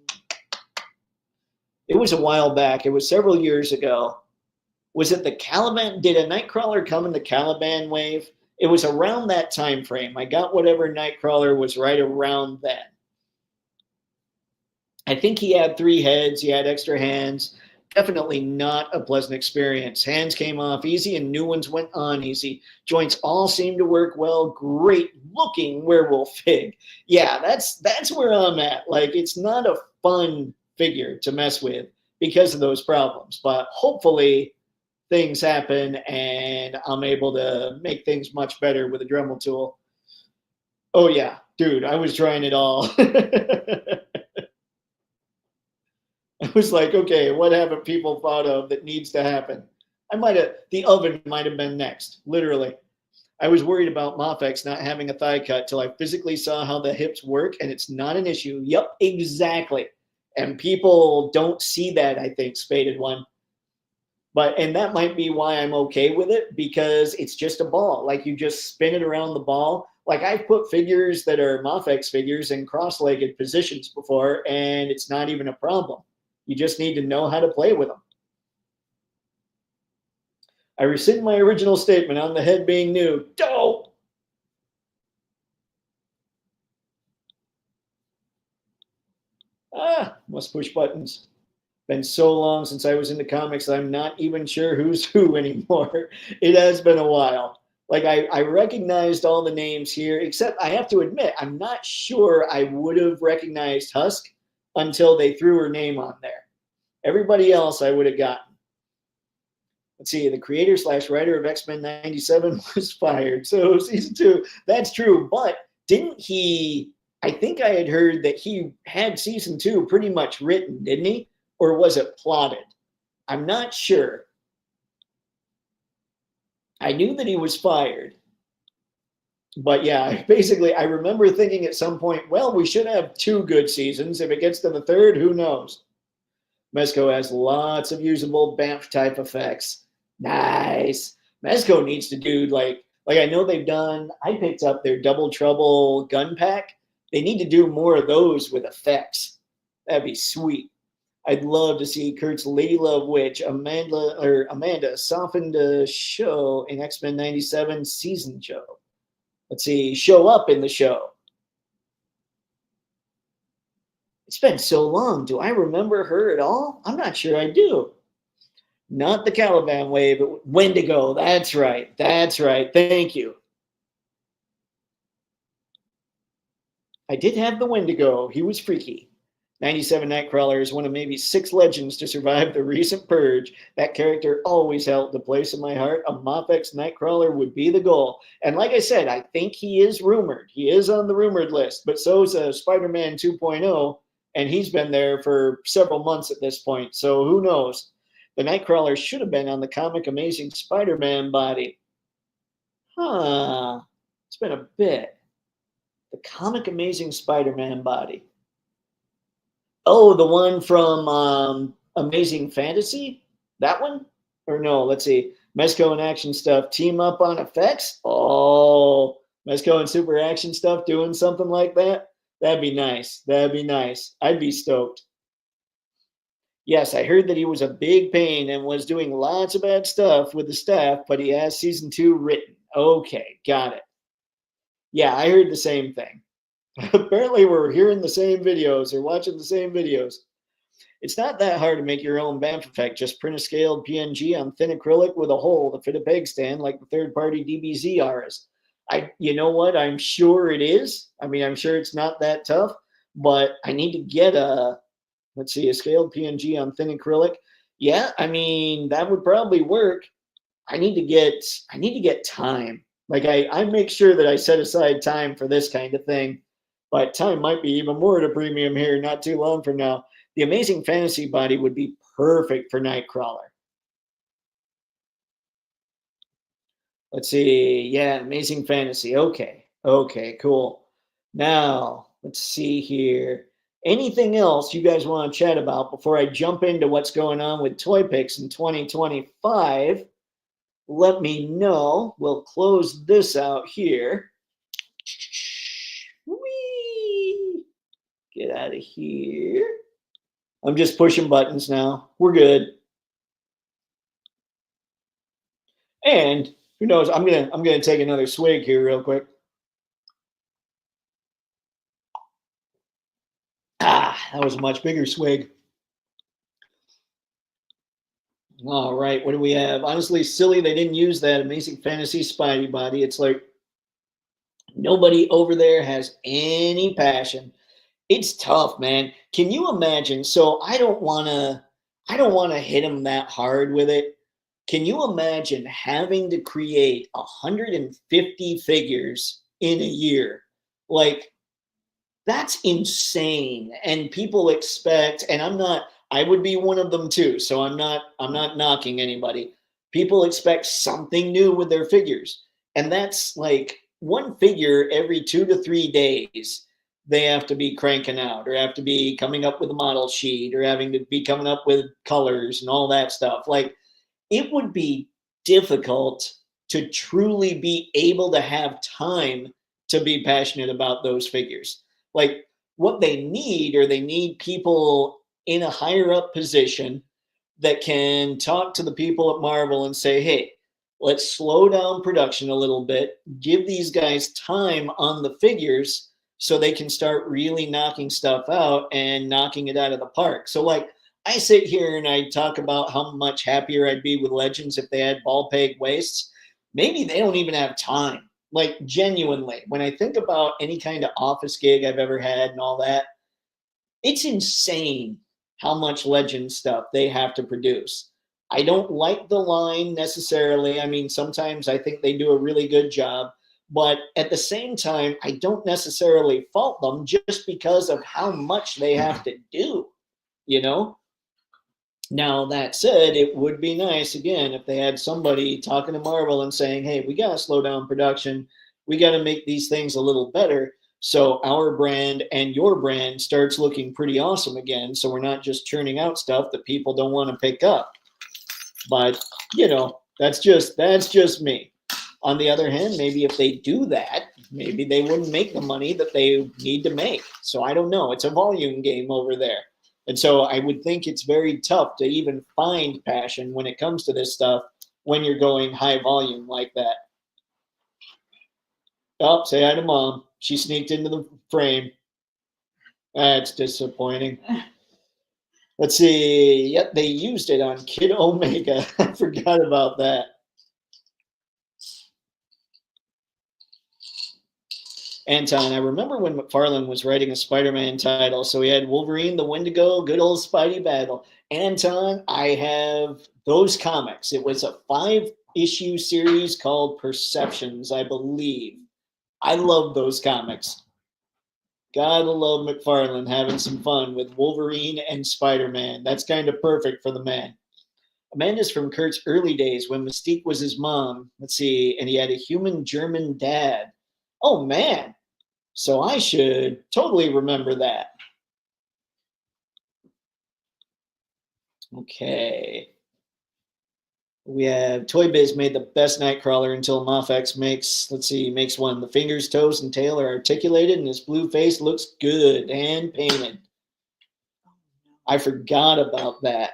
S1: It was a while back. It was several years ago. Was it the Caliban? Did a Nightcrawler come in the Caliban wave? It was around that time frame. I got whatever Nightcrawler was right around then. I think he had 3 heads. He had extra hands. Definitely not a pleasant experience. Hands came off easy and new ones went on easy. Joints all seemed to work well. Great looking werewolf fig. Yeah, that's where I'm at. Like, it's not a fun figure to mess with because of those problems. But hopefully things happen and I'm able to make things much better with a Dremel tool. Oh yeah, dude, I was trying it all. I was like, okay, what haven't people thought of that needs to happen? The oven might have been next, literally. I was worried about Mofex not having a thigh cut till I physically saw how the hips work, and it's not an issue. Yep, exactly. And people don't see that, I think, Spaded One. And that might be why I'm okay with it, because it's just a ball. Like, you just spin it around the ball. Like, I've put figures that are Mofex figures in cross-legged positions before, and it's not even a problem. You just need to know how to play with them. I rescind my original statement on the head being new. Dope! Must push buttons. Been so long since I was into comics, I'm not even sure who's who anymore. It has been a while. Like, I recognized all the names here, except I have to admit, I'm not sure I would have recognized Husk until they threw her name on there. Everybody else I would have gotten. Let's see, the creator/writer of X-Men 97 was fired. So season 2, that's true. But didn't he, I think I had heard that he had season 2 pretty much written, didn't he? Or was it plotted? I'm not sure. I knew that he was fired. But yeah, basically, I remember thinking at some point, well, we should have 2 good seasons. If it gets to the 3rd, who knows? Mezco has lots of usable BAMF type effects. Nice. Mezco needs to do like Like I know I picked up their Double Trouble gun pack. They need to do more of those with effects. That'd be sweet. I'd love to see Kurt's Lady Love Witch, Amanda softened the show in X-Men 97 season show. Let's see, show up in the show. It's been so long. Do I remember her at all? I'm not sure I do. Not the Caliban way, but Wendigo. That's right. That's right. Thank you. I did have the Wendigo. He was freaky. 97 Nightcrawler is one of maybe 6 legends to survive the recent purge. That character always held the place in my heart. A Mophex Nightcrawler would be the goal. And like I said, I think he is rumored. He is on the rumored list, but so is Spider-Man 2.0, and he's been there for several months at this point. So who knows? The Nightcrawler should have been on the comic Amazing Spider-Man body. Huh. It's been a bit. The comic Amazing Spider-Man body. Oh, the one from Amazing Fantasy? That one? Or no, let's see. Mezco and Action Stuff team up on effects? Oh, Mezco and Super Action Stuff doing something like that? That'd be nice. That'd be nice. I'd be stoked. Yes, I heard that he was a big pain and was doing lots of bad stuff with the staff, but he has season 2 written. Okay, got it. Yeah, I heard the same thing. Apparently, we're hearing the same videos or watching the same videos. It's not that hard to make your own BAMF effect. Just print a scaled PNG on thin acrylic with a hole to fit a peg stand like the third-party DBZ Rs. You know what? I'm sure it is. I mean, I'm sure it's not that tough, but I need to get a scaled PNG on thin acrylic. Yeah, I mean, that would probably work. I need to get time. Like I make sure that I set aside time for this kind of thing. But time might be even more at a premium here not too long from now. The Amazing Fantasy body would be perfect for Nightcrawler. Let's see. Yeah, Amazing Fantasy. Okay. Okay, cool. Now, let's see here. Anything else you guys want to chat about before I jump into what's going on with Toypixx in 2025? Let me know. We'll close this out here. Whee! Get out of here. I'm just pushing buttons now. We're good. And who knows? I'm gonna take another swig here real quick. Ah, that was a much bigger swig. All right, what do we have? Honestly, silly they didn't use that Amazing Fantasy Spidey body. It's like nobody over there has any passion. It's tough, man. Can you imagine? So I don't want to hit him that hard with it. Can you imagine having to create 150 figures in a year? Like that's insane. And people expect, and I would be one of them too. So I'm not knocking anybody. People expect something new with their figures. And that's like one figure every 2 to 3 days they have to be cranking out or have to be coming up with a model sheet or having to be coming up with colors and all that stuff. Like it would be difficult to truly be able to have time to be passionate about those figures. Like what they need people in a higher up position that can talk to the people at Marvel and say, hey, let's slow down production a little bit, give these guys time on the figures so they can start really knocking stuff out and knocking it out of the park. So like I sit here and I talk about how much happier I'd be with Legends if they had ball peg waists. Maybe they don't even have time. Like genuinely, when I think about any kind of office gig I've ever had and all that, it's insane how much Legend stuff they have to produce. I don't like the line necessarily. I mean, sometimes I think they do a really good job. But at the same time, I don't necessarily fault them just because of how much they have to do, you know? Now, that said, it would be nice, again, if they had somebody talking to Marvel and saying, hey, we got to slow down production. We got to make these things a little better so our brand and your brand starts looking pretty awesome again. So we're not just churning out stuff that people don't want to pick up. But, you know, that's just me. On the other hand, maybe if they do that, maybe they wouldn't make the money that they need to make. So I don't know. It's a volume game over there. And so I would think it's very tough to even find passion when it comes to this stuff when you're going high volume like that. Oh, say hi to mom. She sneaked into the frame. That's disappointing. Let's see. Yep, they used it on Kid Omega. I forgot about that. Anton, I remember when McFarlane was writing a Spider-Man title, so he had Wolverine, the Wendigo, good old Spidey battle. Anton, I have those comics. It was a 5-issue series called Perceptions, I believe. I love those comics. Gotta love McFarlane having some fun with Wolverine and Spider-Man. That's kind of perfect for the man. Amanda's from Kurt's early days when Mystique was his mom. Let's see, and he had a human German dad. Oh man, so I should totally remember that. Okay. We have Toy Biz made the best Nightcrawler until Mafex makes one. The fingers, toes, and tail are articulated, and his blue face looks good, hand painted. I forgot about that.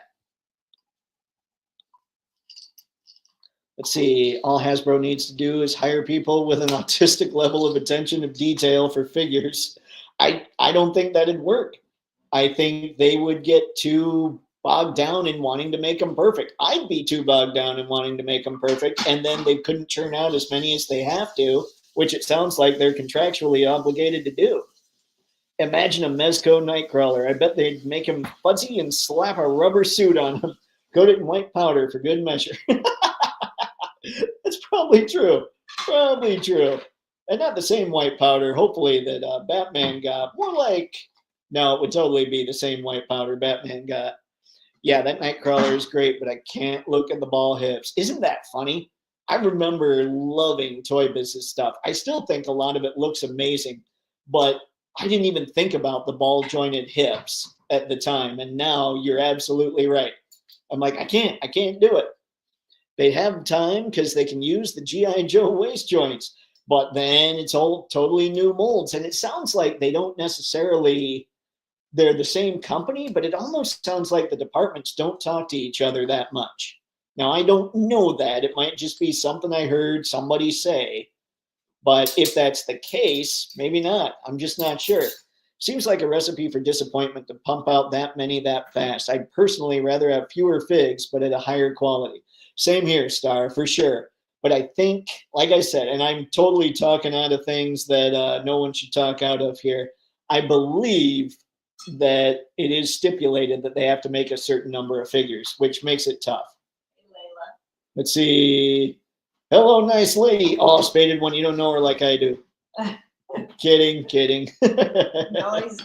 S1: Let's see, all Hasbro needs to do is hire people with an autistic level of attention of detail for figures. I don't think that'd work. I think they would get too bogged down in wanting to make them perfect. I'd be too bogged down in wanting to make them perfect, and then they couldn't churn out as many as they have to, which it sounds like they're contractually obligated to do. Imagine a Mezco Nightcrawler. I bet they'd make him fuzzy and slap a rubber suit on him, coat it in white powder for good measure. That's probably true. Probably true. And not the same white powder, hopefully, that Batman got. More like, no, it would totally be the same white powder Batman got. Yeah, that Nightcrawler is great, but I can't look at the ball hips. Isn't that funny? I remember loving Toy Biz's stuff. I still think a lot of it looks amazing, but I didn't even think about the ball jointed hips at the time. And now you're absolutely right. I'm like, I can't do it. They have time because they can use the G.I. Joe waist joints, but then it's all totally new molds. And it sounds like they don't necessarily, they're the same company, but it almost sounds like the departments don't talk to each other that much. Now, I don't know that. It might just be something I heard somebody say. But if that's the case, maybe not. I'm just not sure. Seems like a recipe for disappointment to pump out that many that fast. I'd personally rather have fewer figs, but at a higher quality. Same here, Star, for sure. But I think, like I said, and I'm totally talking out of things that no one should talk out of here. I believe that it is stipulated that they have to make a certain number of figures, which makes it tough.
S2: Hey, Layla.
S1: Let's see. Hello, nice lady. Oh, spaded one. You don't know her like I do. Kidding.
S2: No, he's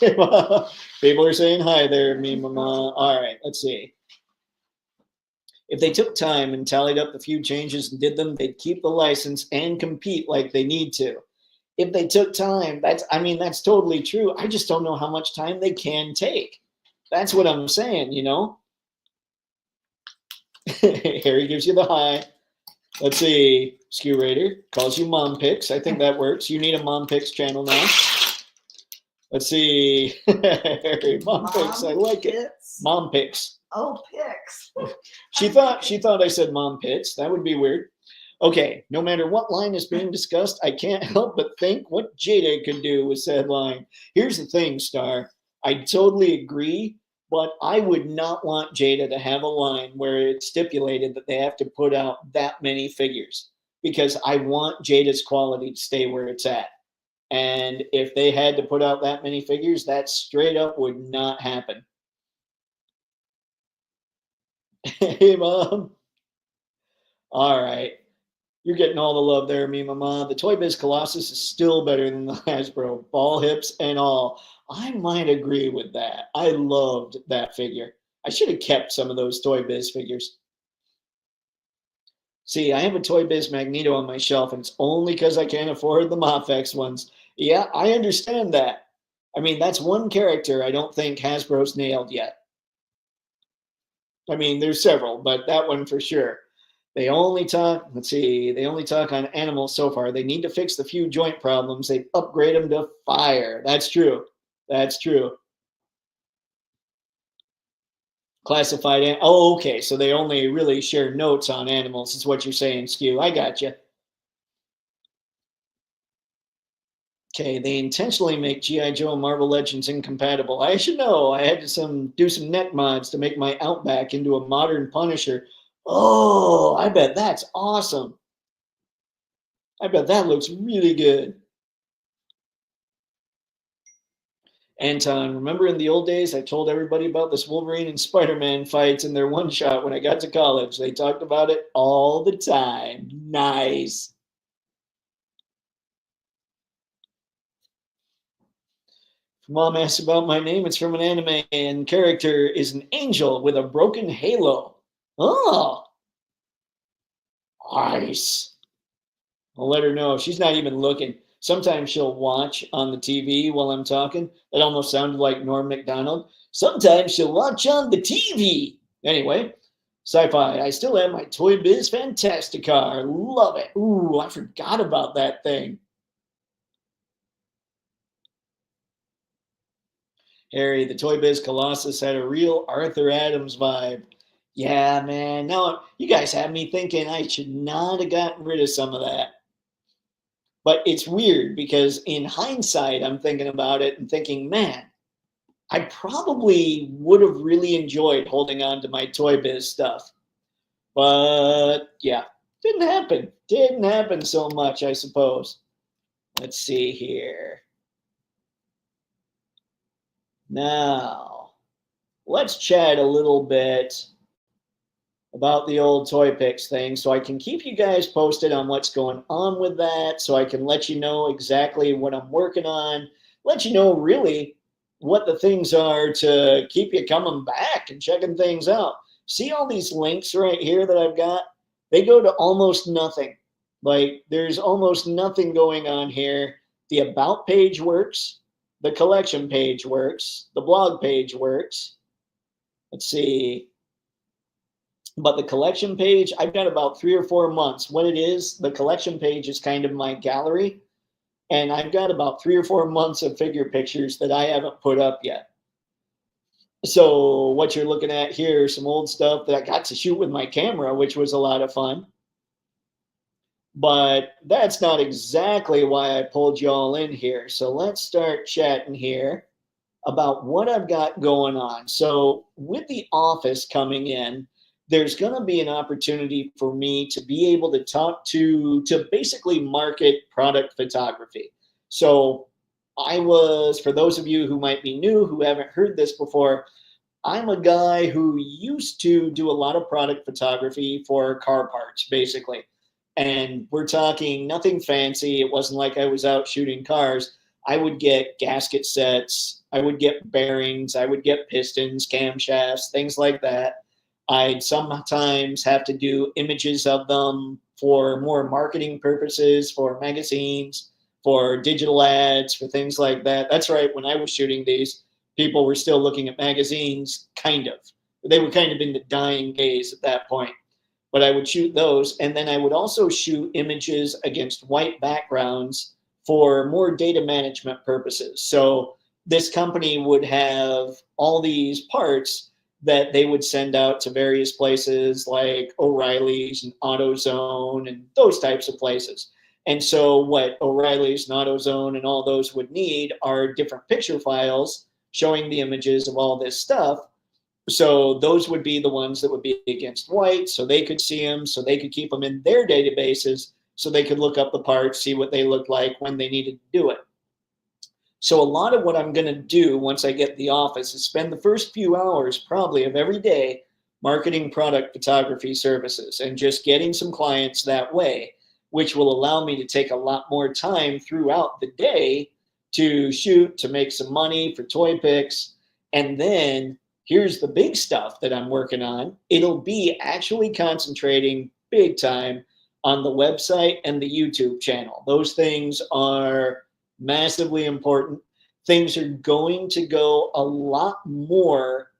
S2: not.
S1: People are saying hi there, me mama. All right, let's see. If they took time and tallied up the few changes and did them, they'd keep the license and compete like they need to. If they took time, that's totally true. I just don't know how much time they can take. That's what I'm saying, you know? Harry gives you the hi. Let's see. Skew Raider calls you Mom Picks. I think that works. You need a Mom Picks channel now. Let's see. Harry, Mom Picks. I like it. Mom Picks.
S2: Oh, Picks.
S1: She thought I said Mom Pits. That would be weird. Okay, no matter what line is being discussed, I can't help but think what Jada could do with said line. Here's the thing, Star. I totally agree, but I would not want Jada to have a line where it's stipulated that they have to put out that many figures, because I want Jada's quality to stay where it's at. And if they had to put out that many figures, that straight up would not happen. Hey, Mom. All right. You're getting all the love there, me mama. The Toy Biz Colossus is still better than the Hasbro, ball hips and all. I might agree with that. I loved that figure. I should have kept some of those Toy Biz figures. See, I have a Toy Biz Magneto on my shelf, and it's only because I can't afford the Mafex ones. Yeah, I understand that. I mean, that's one character I don't think Hasbro's nailed yet. I mean, there's several, but that one for sure. They only talk, let's see, they only talk on animals so far. They need to fix the few joint problems. They upgrade them to fire. That's true. That's true. Classified. Oh, okay. So they only really share notes on animals, is what you're saying, Skew. I got you. Okay, they intentionally make GI Joe and Marvel Legends incompatible. I should know. I had to do some net mods to make my Outback into a modern Punisher. Oh, I bet that's awesome. I bet that looks really good. Anton, remember in the old days, I told everybody about this Wolverine and Spider-Man fights in their one shot when I got to college. They talked about it all the time. Nice. Mom asks about my name. It's from an anime, and character is an angel with a broken halo. Oh, nice. I'll let her know. She's not even looking. Sometimes she'll watch on the TV while I'm talking. That almost sounded like Norm Macdonald. Sometimes she'll watch on the TV. Anyway, sci-fi. I still have my Toy Biz Fantasticar. Love it. Ooh, I forgot about that thing. Harry, the Toy Biz Colossus had a real Arthur Adams vibe. Yeah, man. Now you guys have me thinking I should not have gotten rid of some of that. But it's weird because in hindsight, I'm thinking about it and thinking, man, I probably would have really enjoyed holding on to my Toy Biz stuff. But yeah, didn't happen. Didn't happen so much, I suppose. Let's see here. Now, let's chat a little bit about the old Toypixx thing so I can keep you guys posted on what's going on with that, so I can let you know exactly what I'm working on, let you know really what the things are to keep you coming back and checking things out. See all these links right here that I've got? They go to almost nothing. Like there's almost nothing going on here. The about page works, the collection page works, the blog page works. Let's see, but the collection page, I've got about 3 or 4 months. What it is, the collection page is kind of my gallery. And I've got about 3 or 4 months of figure pictures that I haven't put up yet. So what you're looking at here is some old stuff that I got to shoot with my camera, which was a lot of fun. But that's not exactly why I pulled you all in here. So let's start chatting here about what I've got going on. So with the office coming in, there's going to be an opportunity for me to be able to talk to basically market product photography. So for those of you who might be new, who haven't heard this before, I'm a guy who used to do a lot of product photography for car parts, basically. And we're talking nothing fancy. It wasn't like I was out shooting cars. I would get gasket sets, I would get bearings, I would get pistons, camshafts, things like that. I'd sometimes have to do images of them for more marketing purposes, for magazines, for digital ads, for things like that. That's right, when I was shooting these, people were still looking at magazines, kind of. They were kind of in the dying days at that point. But I would shoot those, and then I would also shoot images against white backgrounds for more data management purposes. So this company would have all these parts that they would send out to various places like O'Reilly's and AutoZone and those types of places. And so what O'Reilly's and AutoZone and all those would need are different picture files showing the images of all this stuff. So those would be the ones that would be against white, so they could see them, so they could keep them in their databases, so they could look up the parts, see what they looked like when they needed to do it. So a lot of what I'm going to do once I get the office is spend the first few hours probably of every day marketing product photography services and just getting some clients that way, which will allow me to take a lot more time throughout the day to shoot, to make some money for Toypixx. And then here's the big stuff that I'm working on. It'll be actually concentrating big time on the website and the YouTube channel. Those things are massively important. Things are going to go a lot more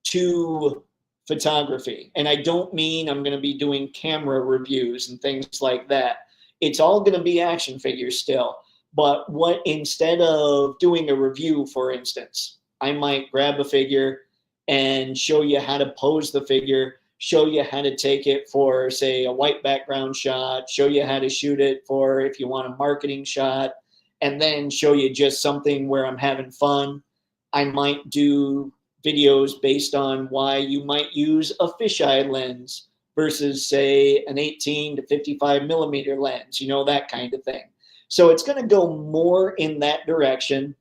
S1: to photography. And I don't mean I'm going to be doing camera reviews and things like that. It's all going to be action figures still. But what, instead of doing a review, for instance, I might grab a figure and show you how to pose the figure, show you how to take it for, say, a white background shot, show you how to shoot it for if you want a marketing shot, and then show you just something where I'm having fun. I might do videos based on why you might use a fisheye lens versus, say, an 18 to 55 millimeter lens, that kind of thing. So it's going to go more in that direction.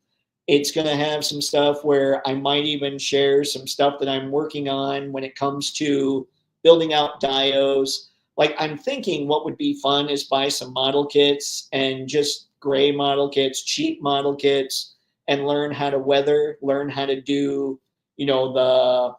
S1: It's going to have some stuff where I might even share some stuff that I'm working on when it comes to building out diodes. Like, I'm thinking what would be fun is buy some model kits and just gray model kits, cheap model kits, and learn how to weather, learn how to do, the,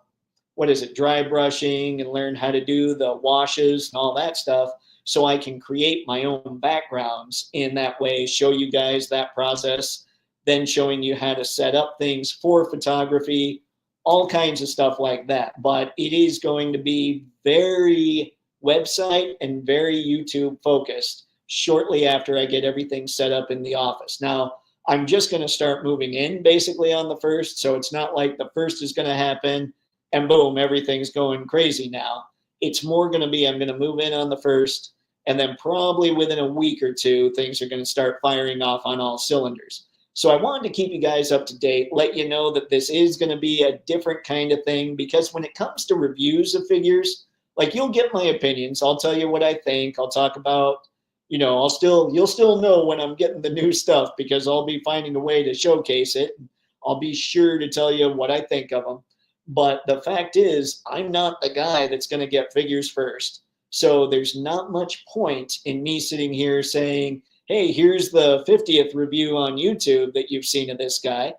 S1: what is it, dry brushing, and learn how to do the washes and all that stuff, so I can create my own backgrounds in that way, show you guys that process, then showing you how to set up things for photography, all kinds of stuff like that. But it is going to be very website and very YouTube focused shortly after I get everything set up in the office. Now, I'm just going to start moving in basically on the 1st. So it's not like the 1st is going to happen and boom, everything's going crazy now. It's more going to be, I'm going to move in on the 1st, and then probably within a week or two, things are going to start firing off on all cylinders. So I wanted to keep you guys up to date, let you know that this is going to be a different kind of thing, because when it comes to reviews of figures, like, you'll get my opinions. I'll tell you what I think. I'll talk about, you'll still know when I'm getting the new stuff, because I'll be finding a way to showcase it. I'll be sure to tell you what I think of them. But the fact is, I'm not the guy that's going to get figures first. So there's not much point in me sitting here saying, hey, here's the 50th review on YouTube that you've seen of this guy.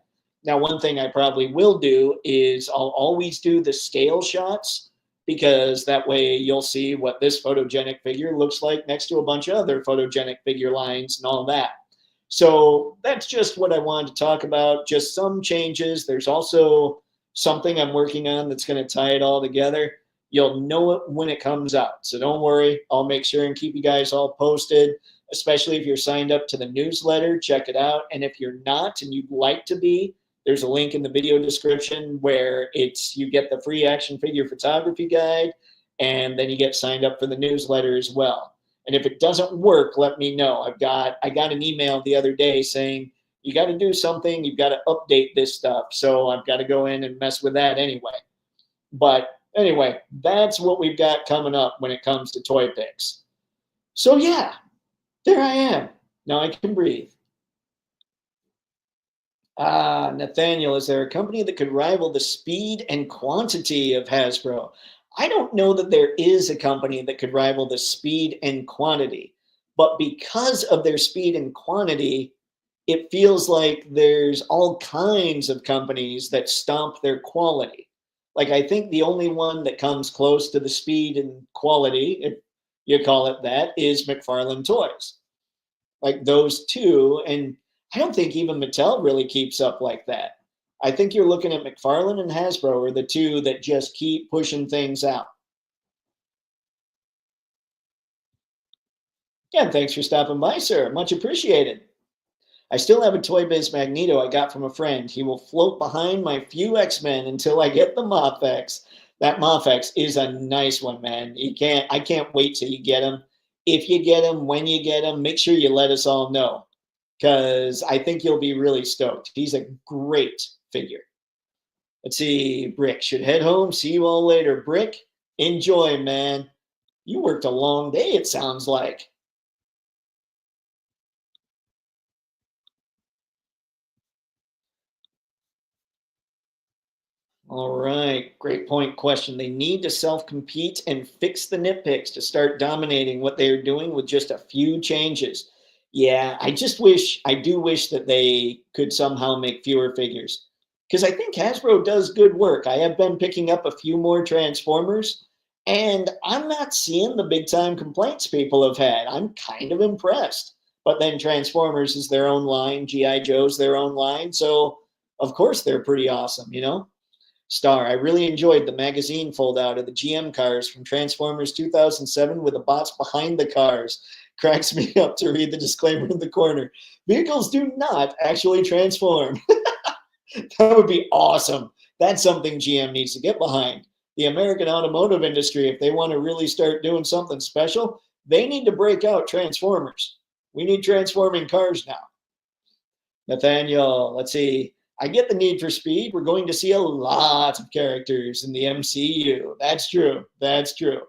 S1: Now, one thing I probably will do is I'll always do the scale shots, because that way you'll see what this photogenic figure looks like next to a bunch of other photogenic figure lines and all that. So that's just what I wanted to talk about, just some changes. There's also something I'm working on that's going to tie it all together. You'll know it when it comes out. So don't worry. I'll make sure and keep you guys all posted, especially if you're signed up to the newsletter. Check it out. And if you're not and you'd like to be, there's a link in the video description where you get the free action figure photography guide, and then you get signed up for the newsletter as well. And if it doesn't work, let me know. I got an email the other day saying, you got to do something, you've got to update this stuff. So I've got to go in and mess with that anyway. But anyway, that's what we've got coming up when it comes to Toypixx. So yeah, there I am. Now I can breathe. Nathaniel, is there a company that could rival the speed and quantity of Hasbro? I don't know that there is a company that could rival the speed and quantity, but because of their speed and quantity, it feels like there's all kinds of companies that stomp their quality. Like, I think the only one that comes close to the speed and quality, if you call it that, is McFarlane Toys. Like, those two, and I don't think even Mattel really keeps up like that. I think you're looking at McFarlane and Hasbro are the two that just keep pushing things out. Yeah, and thanks for stopping by, sir. Much appreciated. I still have a Toy Biz Magneto I got from a friend. He will float behind my few X-Men until I get the Mophex. That Mophex is a nice one, man. I can't wait till you get him. If you get him, when you get him, make sure you let us all know, because I think you'll be really stoked. He's a great figure. Let's see, Brick should head home. See you all later. Brick, enjoy, man. You worked a long day, it sounds like. All right, great point question. They need to self-compete and fix the nitpicks to start dominating what they're doing with just a few changes. Yeah, I do wish that they could somehow make fewer figures, because I think Hasbro does good work. I have been picking up a few more Transformers, and I'm not seeing the big time complaints people have had. I'm kind of impressed. But then Transformers is their own line, G.I. Joe's their own line, so of course they're pretty awesome, Star, I really enjoyed the magazine fold out of the GM cars from Transformers 2007 with the bots behind the cars. Cracks me up to read the disclaimer in the corner. Vehicles do not actually transform. That would be awesome. That's something GM needs to get behind. The American automotive industry, if they want to really start doing something special, they need to break out Transformers. We need transforming cars now. Nathaniel, let's see. I get the need for speed. We're going to see a lot of characters in the MCU. That's true. That's true.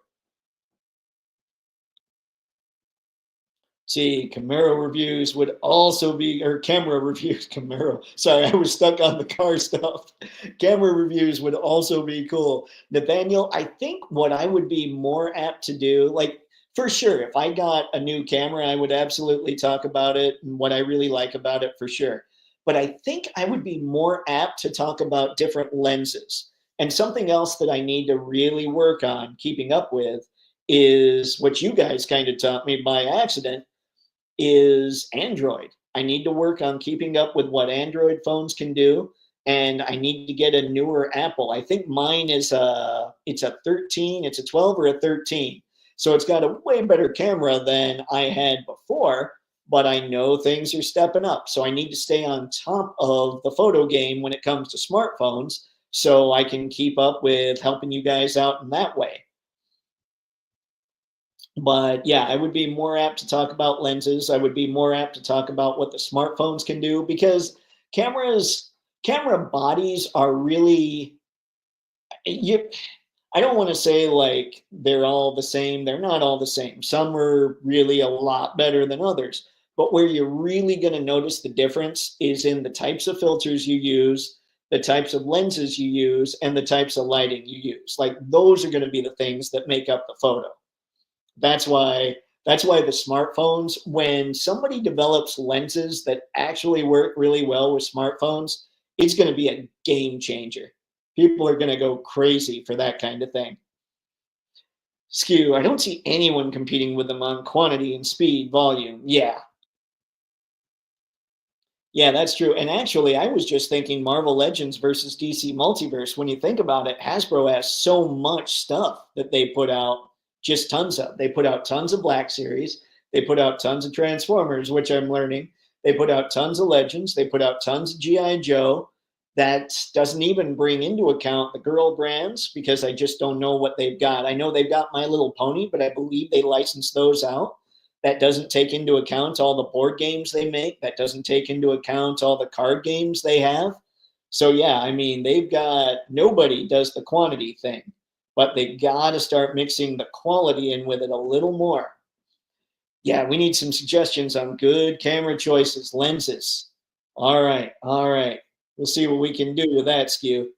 S1: See, Camaro reviews would also be, or camera reviews, Camaro. Sorry, I was stuck on the car stuff. Camera reviews would also be cool. Nathaniel, I think what I would be more apt to do, like for sure, if I got a new camera, I would absolutely talk about it and what I really like about it for sure. But I think I would be more apt to talk about different lenses. And something else that I need to really work on keeping up with is what you guys kind of taught me by accident is Android. I need to work on keeping up with what Android phones can do, and I need to get a newer Apple. I think mine is it's a 13, it's a 12 or a 13. So it's got a way better camera than I had before, but I know things are stepping up. So I need to stay on top of the photo game when it comes to smartphones so I can keep up with helping you guys out in that way. But yeah, I would be more apt to talk about lenses. I would be more apt to talk about what the smartphones can do because camera bodies are really you I don't want to say like they're all the same. They're not all the same. Some are really a lot better than others. But where you're really going to notice the difference is in the types of filters you use, the types of lenses you use, and the types of lighting you use. Like those are going to be the things that make up the photo. That's why the smartphones, when somebody develops lenses that actually work really well with smartphones, it's going to be a game changer. People are going to go crazy for that kind of thing. Skew, I don't see anyone competing with them on quantity and speed, volume. Yeah, that's true. And actually, I was just thinking Marvel Legends versus DC Multiverse. When you think about it, Hasbro has so much stuff that they put out, just tons of. They put out tons of Black Series. They put out tons of Transformers, which I'm learning. They put out tons of Legends. They put out tons of G.I. Joe. That doesn't even bring into account the girl brands because I just don't know what they've got. I know they've got My Little Pony, but I believe they license those out. That doesn't take into account all the board games they make. That doesn't take into account all the card games they have. So yeah, I mean, they've got nobody does the quantity thing, but they got to start mixing the quality in with it a little more. Yeah, we need some suggestions on good camera choices, lenses. All right, all right. We'll see what we can do with that, Skew.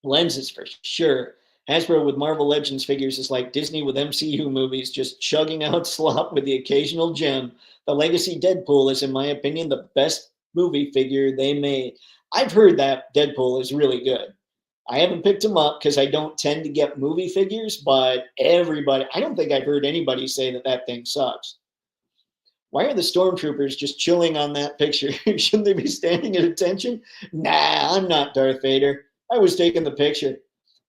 S1: Lenses for sure. Hasbro with Marvel Legends figures is like Disney with MCU movies, just chugging out slop with the occasional gem. The Legacy Deadpool is, in my opinion, the best movie figure they made. I've heard that Deadpool is really good. I haven't picked him up because I don't tend to get movie figures, but everybody, I don't think I've heard anybody say that that thing sucks. Why are the stormtroopers just chilling on that picture? Shouldn't they be standing at attention? Nah, I'm not Darth Vader. I was taking the picture.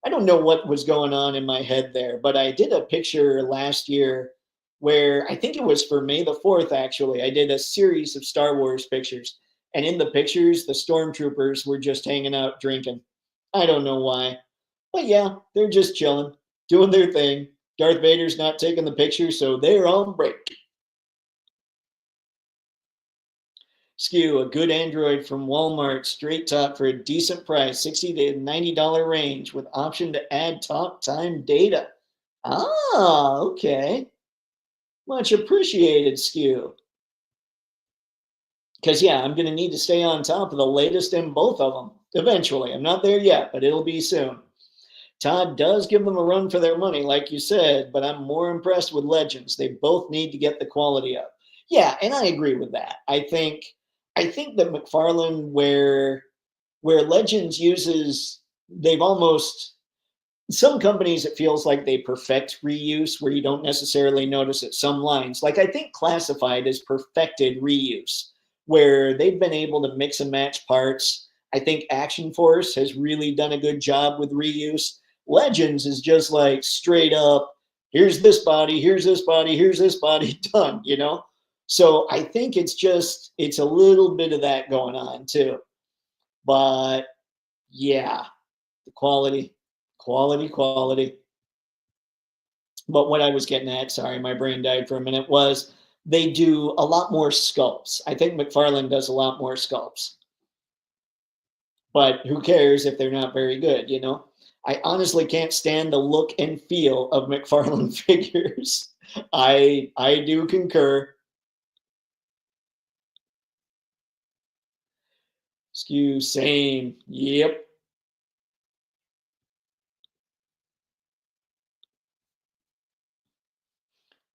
S1: I don't know what was going on in my head there, but I did a picture last year where I think it was for May the 4th, actually. I did a series of Star Wars pictures. And in the pictures, the stormtroopers were just hanging out drinking. I don't know why. But yeah, they're just chilling, doing their thing. Darth Vader's not taking the picture, so they're on break. Skew, a good Android from Walmart, straight top for a decent price, $60 to $90 range with option to add talk time data. Ah, okay. Much appreciated, Skew. Because, yeah, I'm going to need to stay on top of the latest in both of them eventually. I'm not there yet, but it'll be soon. Todd does give them a run for their money, like you said, but I'm more impressed with Legends. They both need to get the quality up. Yeah, and I agree with that. I think that McFarlane, where Legends uses, they've almost some companies it feels like they perfect reuse where you don't necessarily notice it. Some lines, like I think Classified has perfected reuse, where they've been able to mix and match parts. I think Action Force has really done a good job with reuse. Legends is just like straight up, here's this body, here's this body, here's this body, done, you know? So I think it's a little bit of that going on too. But yeah, the quality. But what I was getting at, sorry, my brain died for a minute, was they do a lot more sculpts. I think McFarlane does a lot more sculpts. But who cares if they're not very good, you know? I honestly can't stand the look and feel of McFarlane figures. I do concur. Excuse, same. Yep.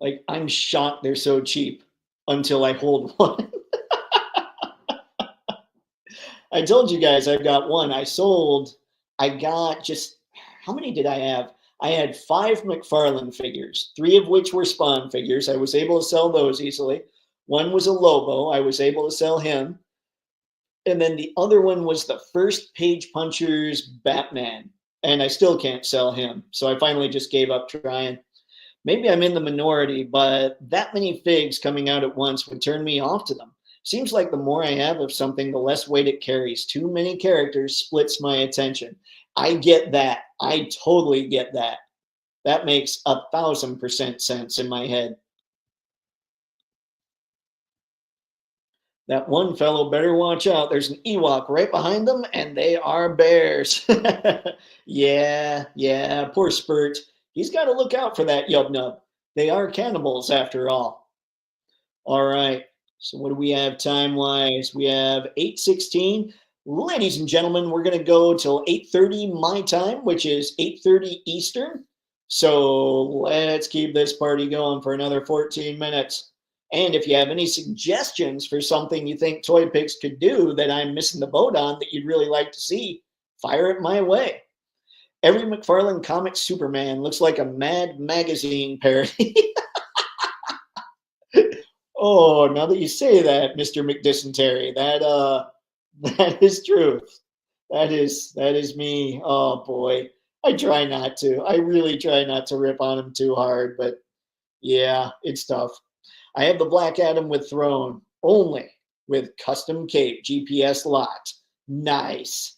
S1: Like I'm shocked they're so cheap until I hold one. I told you guys I've got one. I got just, how many did I have? I had 5 McFarlane figures, 3 of which were Spawn figures. I was able to sell those easily. One was a Lobo. I was able to sell him. And then the other one was the first Page Punchers Batman. And I still can't sell him. So I finally just gave up trying. Maybe I'm in the minority, but that many figs coming out at once would turn me off to them. Seems like the more I have of something, the less weight it carries. Too many characters splits my attention. I get that. I totally get that. That makes 1000% sense in my head. That one fellow better watch out. There's an Ewok right behind them, and they are bears. Yeah, poor Spurt. He's got to look out for that Yub Nub. They are cannibals after all. All right. So what do we have time-wise? We have 8:16. Ladies and gentlemen, we're going to go till 8:30 my time, which is 8:30 Eastern. So let's keep this party going for another 14 minutes. And if you have any suggestions for something you think Toypixx could do that I'm missing the boat on that you'd really like to see, fire it my way. Every McFarlane comic Superman looks like a Mad Magazine parody. Oh, now that you say that, Mr. McDysentery, that is truth. That is me. Oh boy. I try not to. I really try not to rip on him too hard, but yeah, it's tough. I have the Black Adam with Throne only with custom cape GPS lot. Nice.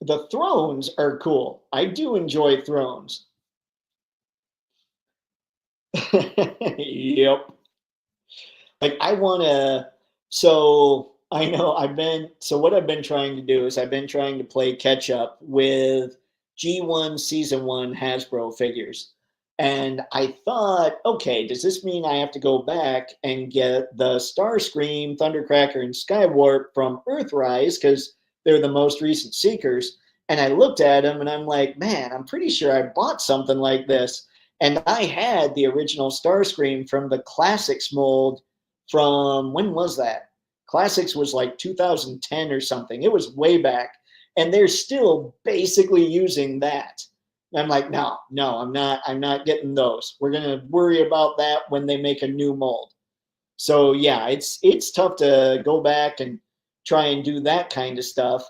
S1: The Thrones are cool. I do enjoy Thrones. Yep. Like I want to, so I know so what I've been trying to do is I've been trying to play catch up with G1 Season 1 Hasbro figures. And I thought, okay, does this mean I have to go back and get the Starscream, Thundercracker, and Skywarp from Earthrise because they're the most recent Seekers? And I looked at them and I'm like, man, I'm pretty sure I bought something like this. And I had the original Starscream from the Classics mold from, when was that? Classics was like 2010 or something. It was way back. And they're still basically using that. I'm like, no, I'm not getting those. We're gonna worry about that when they make a new mold. So yeah, it's tough to go back and try and do that kind of stuff.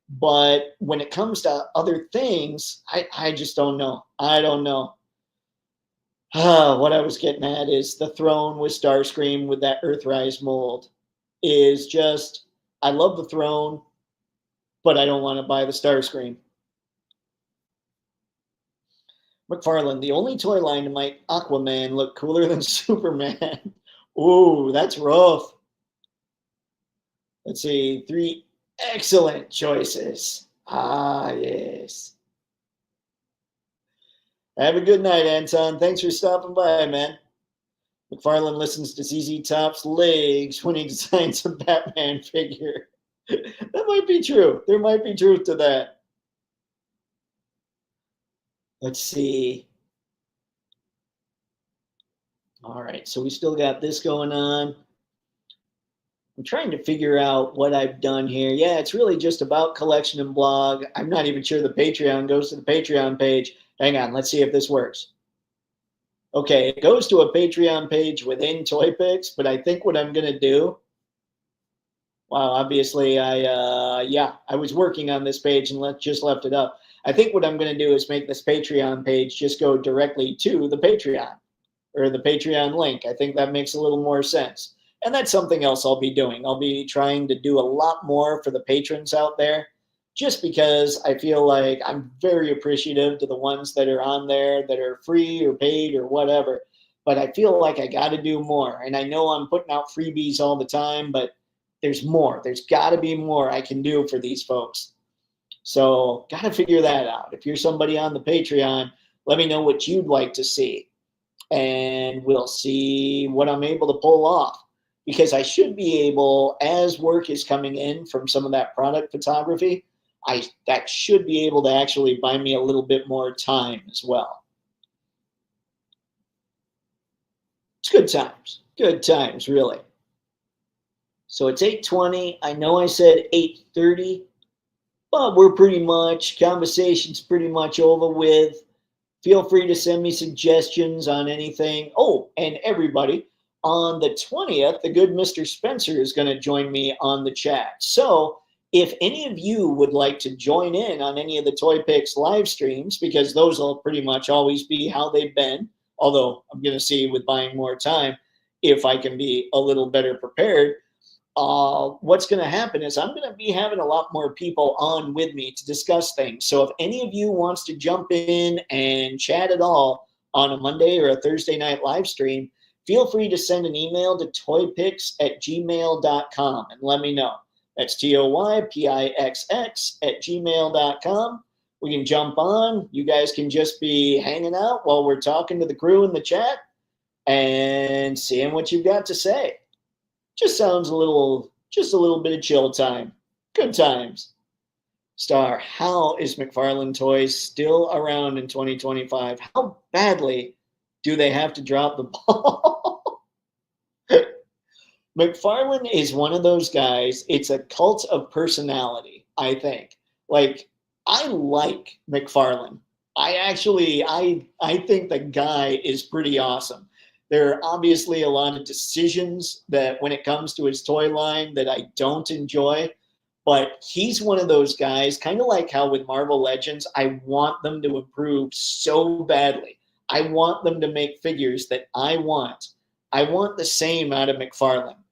S1: But when it comes to other things, I just don't know. I don't know. What I was getting at is the Throne with Starscream with that Earthrise mold is just, I love the Throne, but I don't want to buy the Starscream. McFarlane, the only toy line to make Aquaman look cooler than Superman. Ooh, that's rough. Let's see, 3 excellent choices. Ah, yes. Have a good night, Anton. Thanks for stopping by, man. McFarlane listens to ZZ Top's legs when he designs a Batman figure. That might be true. There might be truth to that. Let's see. All right, so we still got this going on. I'm trying to figure out what I've done here. Yeah, it's really just about collection and blog. I'm not even sure the Patreon goes to the Patreon page. Hang on, let's see if this works. Okay, it goes to a Patreon page within Toypixx, but I think what I'm going to do Wow, obviously I was working on this page and just left it up. I think what I'm going to do is make this Patreon page just go directly to the Patreon or the Patreon link. I think that makes a little more sense. And that's something else I'll be doing. I'll be trying to do a lot more for the patrons out there just because I feel like I'm very appreciative to the ones that are on there that are free or paid or whatever. But I feel like I got to do more. And I know I'm putting out freebies all the time, but there's more. There's got to be more I can do for these folks. So, got to figure that out. If you're somebody on the Patreon, let me know what you'd like to see and we'll see what I'm able to pull off. Because I should be able, as work is coming in from some of that product photography, that should be able to actually buy me a little bit more time as well. It's good times, really. So it's 8:20. I know I said 8:30, but we're pretty much, conversation's pretty much over with. Feel free to send me suggestions on anything. Oh, and everybody, on the 20th, the good Mr. Spencer is going to join me on the chat. So if any of you would like to join in on any of the Toypixx live streams, because those will pretty much always be how they've been, although I'm going to see with buying more time if I can be a little better prepared. What's going to happen is I'm going to be having a lot more people on with me to discuss things. So if any of you wants to jump in and chat at all on a Monday or a Thursday night live stream, feel free to send an email to toypixx@gmail.com and let me know. That's toypixx@gmail.com. We can jump on. You guys can just be hanging out while we're talking to the crew in the chat and seeing what you've got to say. Just sounds just a little bit of chill time. Good times. Star, how is McFarlane Toys still around in 2025? How badly do they have to drop the ball? McFarlane is one of those guys, it's a cult of personality, I think. Like, I like McFarlane. I think the guy is pretty awesome. There are obviously a lot of decisions that when it comes to his toy line that I don't enjoy, but he's one of those guys, kind of like how with Marvel Legends, I want them to improve so badly. I want them to make figures that I want. I want the same out of McFarlane.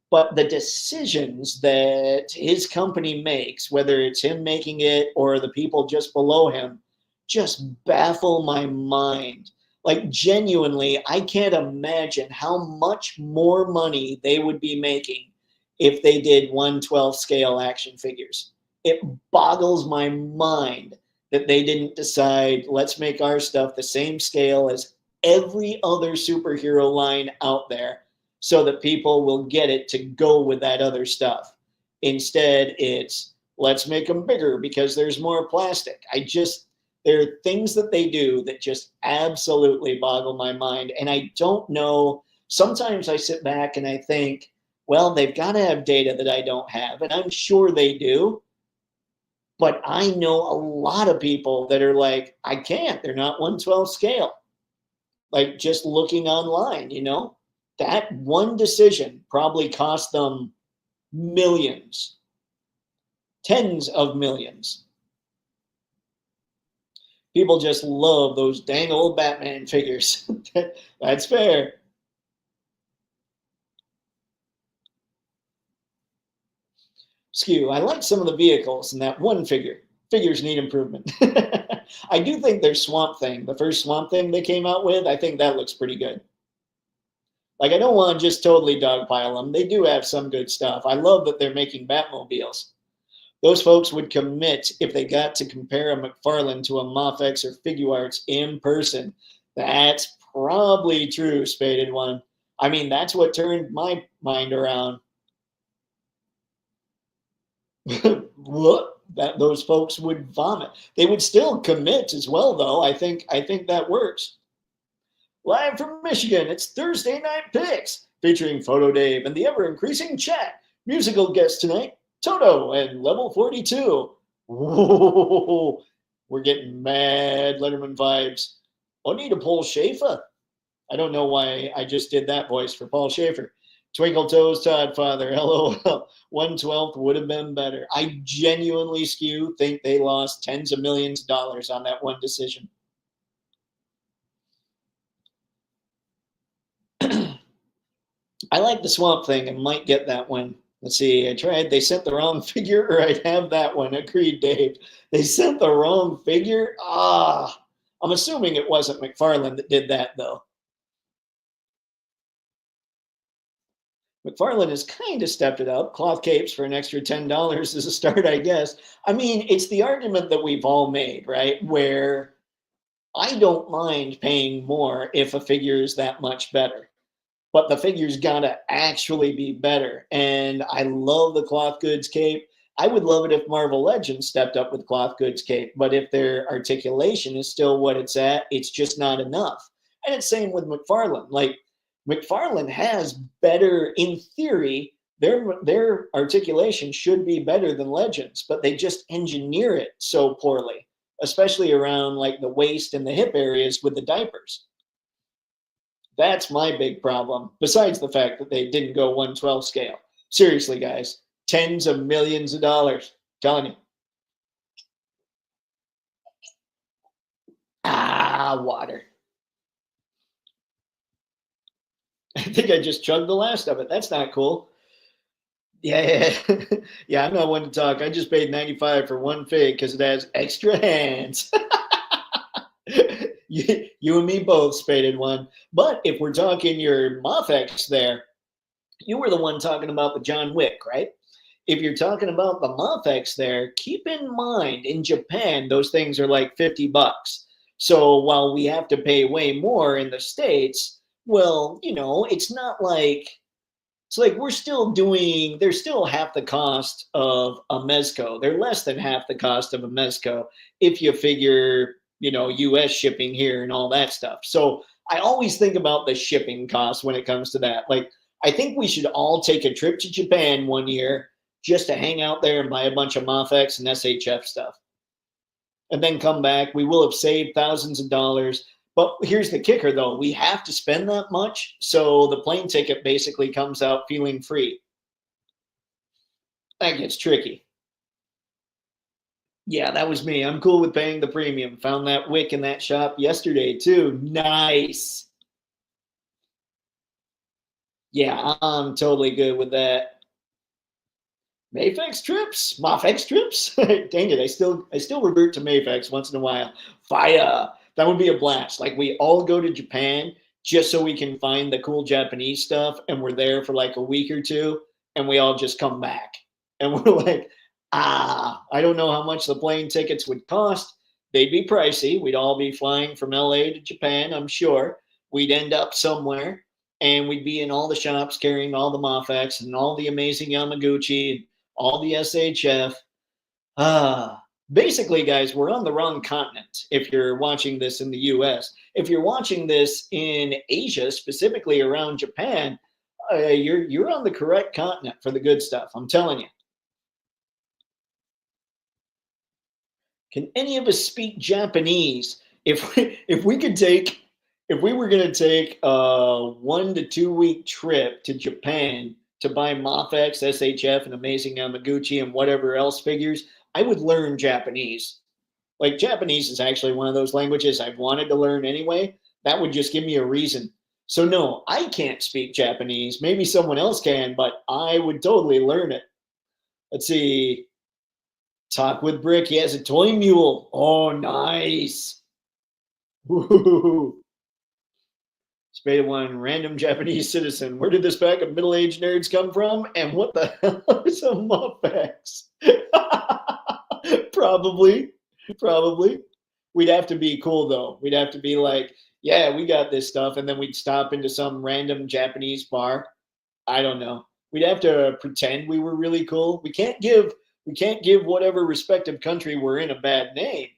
S1: But the decisions that his company makes, whether it's him making it or the people just below him, just baffle my mind. Like, genuinely, I can't imagine how much more money they would be making if they did 1/12 scale action figures. It boggles my mind that they didn't decide, let's make our stuff the same scale as every other superhero line out there so that people will get it to go with that other stuff. Instead, it's let's make them bigger because there's more plastic. There are things that they do that just absolutely boggle my mind. And I don't know. Sometimes I sit back and I think, well, they've got to have data that I don't have. And I'm sure they do. But I know a lot of people that are like, I can't. They're not 1/12 scale. Like, just looking online, that one decision probably cost them millions, tens of millions. People just love those dang old Batman figures. That's fair. Skew, I like some of the vehicles in that one figure. Figures need improvement. I do think their Swamp Thing, the first Swamp Thing they came out with, I think that looks pretty good. Like, I don't want to just totally dogpile them. They do have some good stuff. I love that they're making Batmobiles. Those folks would commit if they got to compare a McFarlane to a Mafex or Figuarts in person. That's probably true, Spaded One. I mean, that's what turned my mind around. Look, that those folks would vomit. They would still commit as well, though. I think that works. Live from Michigan, it's Thursday Night Picks, featuring Photo Dave and the ever-increasing chat. Musical guest tonight, Toto and Level 42. Whoa, we're getting mad Letterman vibes. Onita Paul Schaefer. I don't know why I just did that voice for Paul Schaefer. Twinkle Toes Todd Father, LOL. 1/12 would have been better. I genuinely, Skew, think they lost tens of millions of dollars on that one decision. I like the Swamp Thing and might get that one. Let's see. I tried. They sent the wrong figure, or I'd have that one. Agreed, Dave. They sent the wrong figure. I'm assuming it wasn't McFarlane that did that, though. McFarlane has kind of stepped it up. Cloth capes for an extra $10 is a start, I guess. I mean, it's the argument that we've all made, right? Where I don't mind paying more if a figure is that much better, but the figure's got to actually be better. And I love the cloth goods cape. I would love it if Marvel Legends stepped up with cloth goods cape, but if their articulation is still what it's at, it's just not enough. And it's same with McFarlane. Like McFarlane has better, in theory, their articulation should be better than Legends, but they just engineer it so poorly, especially around like the waist and the hip areas with the diapers. That's my big problem, besides the fact that they didn't go 1/12 scale. Seriously, guys, tens of millions of dollars. Telling you. Water. I think I just chugged the last of it. That's not cool. Yeah, yeah. I'm not one to talk. I just paid 95 for one fig because it has extra hands. You and me both, Spaded one. But if we're talking your Mafex there, you were the one talking about the John Wick, right? If you're talking about the Mafex there, keep in mind in Japan, those things are like $50. So while we have to pay way more in the States, well, it's like we're still doing, they're still half the cost of a Mezco. They're less than half the cost of a Mezco if you figure, US shipping here and all that stuff. So I always think about the shipping costs when it comes to that. Like, I think we should all take a trip to Japan one year just to hang out there and buy a bunch of Mafex and SHF stuff. And then come back. We will have saved thousands of dollars. But here's the kicker, though. We have to spend that much, so the plane ticket basically comes out feeling free. That gets tricky. Yeah, that was me. I'm cool with paying the premium. Found that wick in that shop yesterday, too. Nice. Yeah, I'm totally good with that. Mayfex trips, Mafex trips. Dang it, I still revert to Mayfex once in a while. Fire. That would be a blast. Like we all go to Japan just so we can find the cool Japanese stuff, and we're there for like a week or two, and we all just come back, and we're like, I don't know how much the plane tickets would cost. They'd be pricey. We'd all be flying from LA to Japan, I'm sure. We'd end up somewhere, and we'd be in all the shops carrying all the Mafex and all the amazing Yamaguchi, all the SHF. Basically, guys, we're on the wrong continent if you're watching this in the US. If you're watching this in Asia, specifically around Japan, you're on the correct continent for the good stuff. I'm telling you. Can any of us speak Japanese? If we were going to take a 1 to 2 week trip to Japan to buy Mafex, SHF, and Amazing Yamaguchi and whatever else figures, I would learn Japanese. Like Japanese is actually one of those languages I've wanted to learn anyway. That would just give me a reason. So no, I can't speak Japanese. Maybe someone else can, but I would totally learn it. Let's see. Talk with Brick. He has a toy mule. Oh, nice. Woo-hoo-hoo. Spade one, random Japanese citizen. Where did this pack of middle-aged nerds come from? And what the hell is a Muffax? Probably. We'd have to be cool, though. We'd have to be like, yeah, we got this stuff. And then we'd stop into some random Japanese bar. I don't know. We'd have to pretend we were really cool. We can't give whatever respective country we're in a bad name,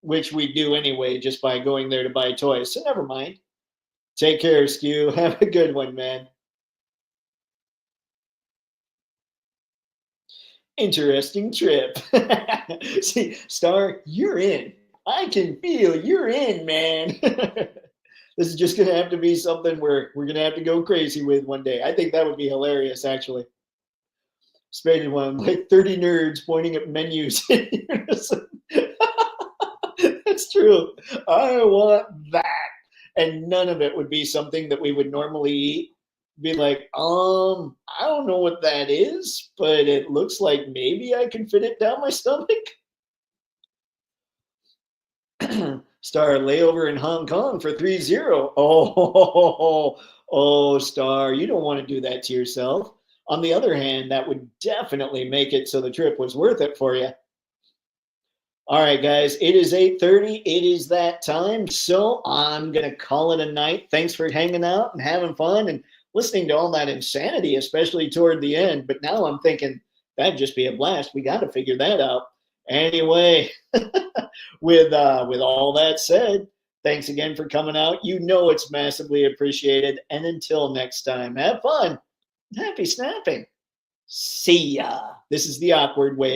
S1: which we do anyway just by going there to buy toys. So never mind. Take care, Skew. Have a good one, man. Interesting trip. See, Star, you're in. I can feel you're in, man. This is just going to have to be something where we're going to have to go crazy with one day. I think that would be hilarious, actually. Spade one, like 30 nerds pointing at menus in unison. That's true. I want that. And none of it would be something that we would normally eat. Be like, I don't know what that is, but it looks like maybe I can fit it down my stomach. Star layover in Hong Kong for 3-0. Oh, Star, you don't want to do that to yourself. On the other hand, that would definitely make it so the trip was worth it for you. All right, guys, it is 8:30. It is that time. So I'm going to call it a night. Thanks for hanging out and having fun and listening to all that insanity, especially toward the end. But now I'm thinking that'd just be a blast. We got to figure that out. Anyway, with all that said, thanks again for coming out. You know it's massively appreciated. And until next time, have fun. Happy snapping. See ya. This is the Awkward Way.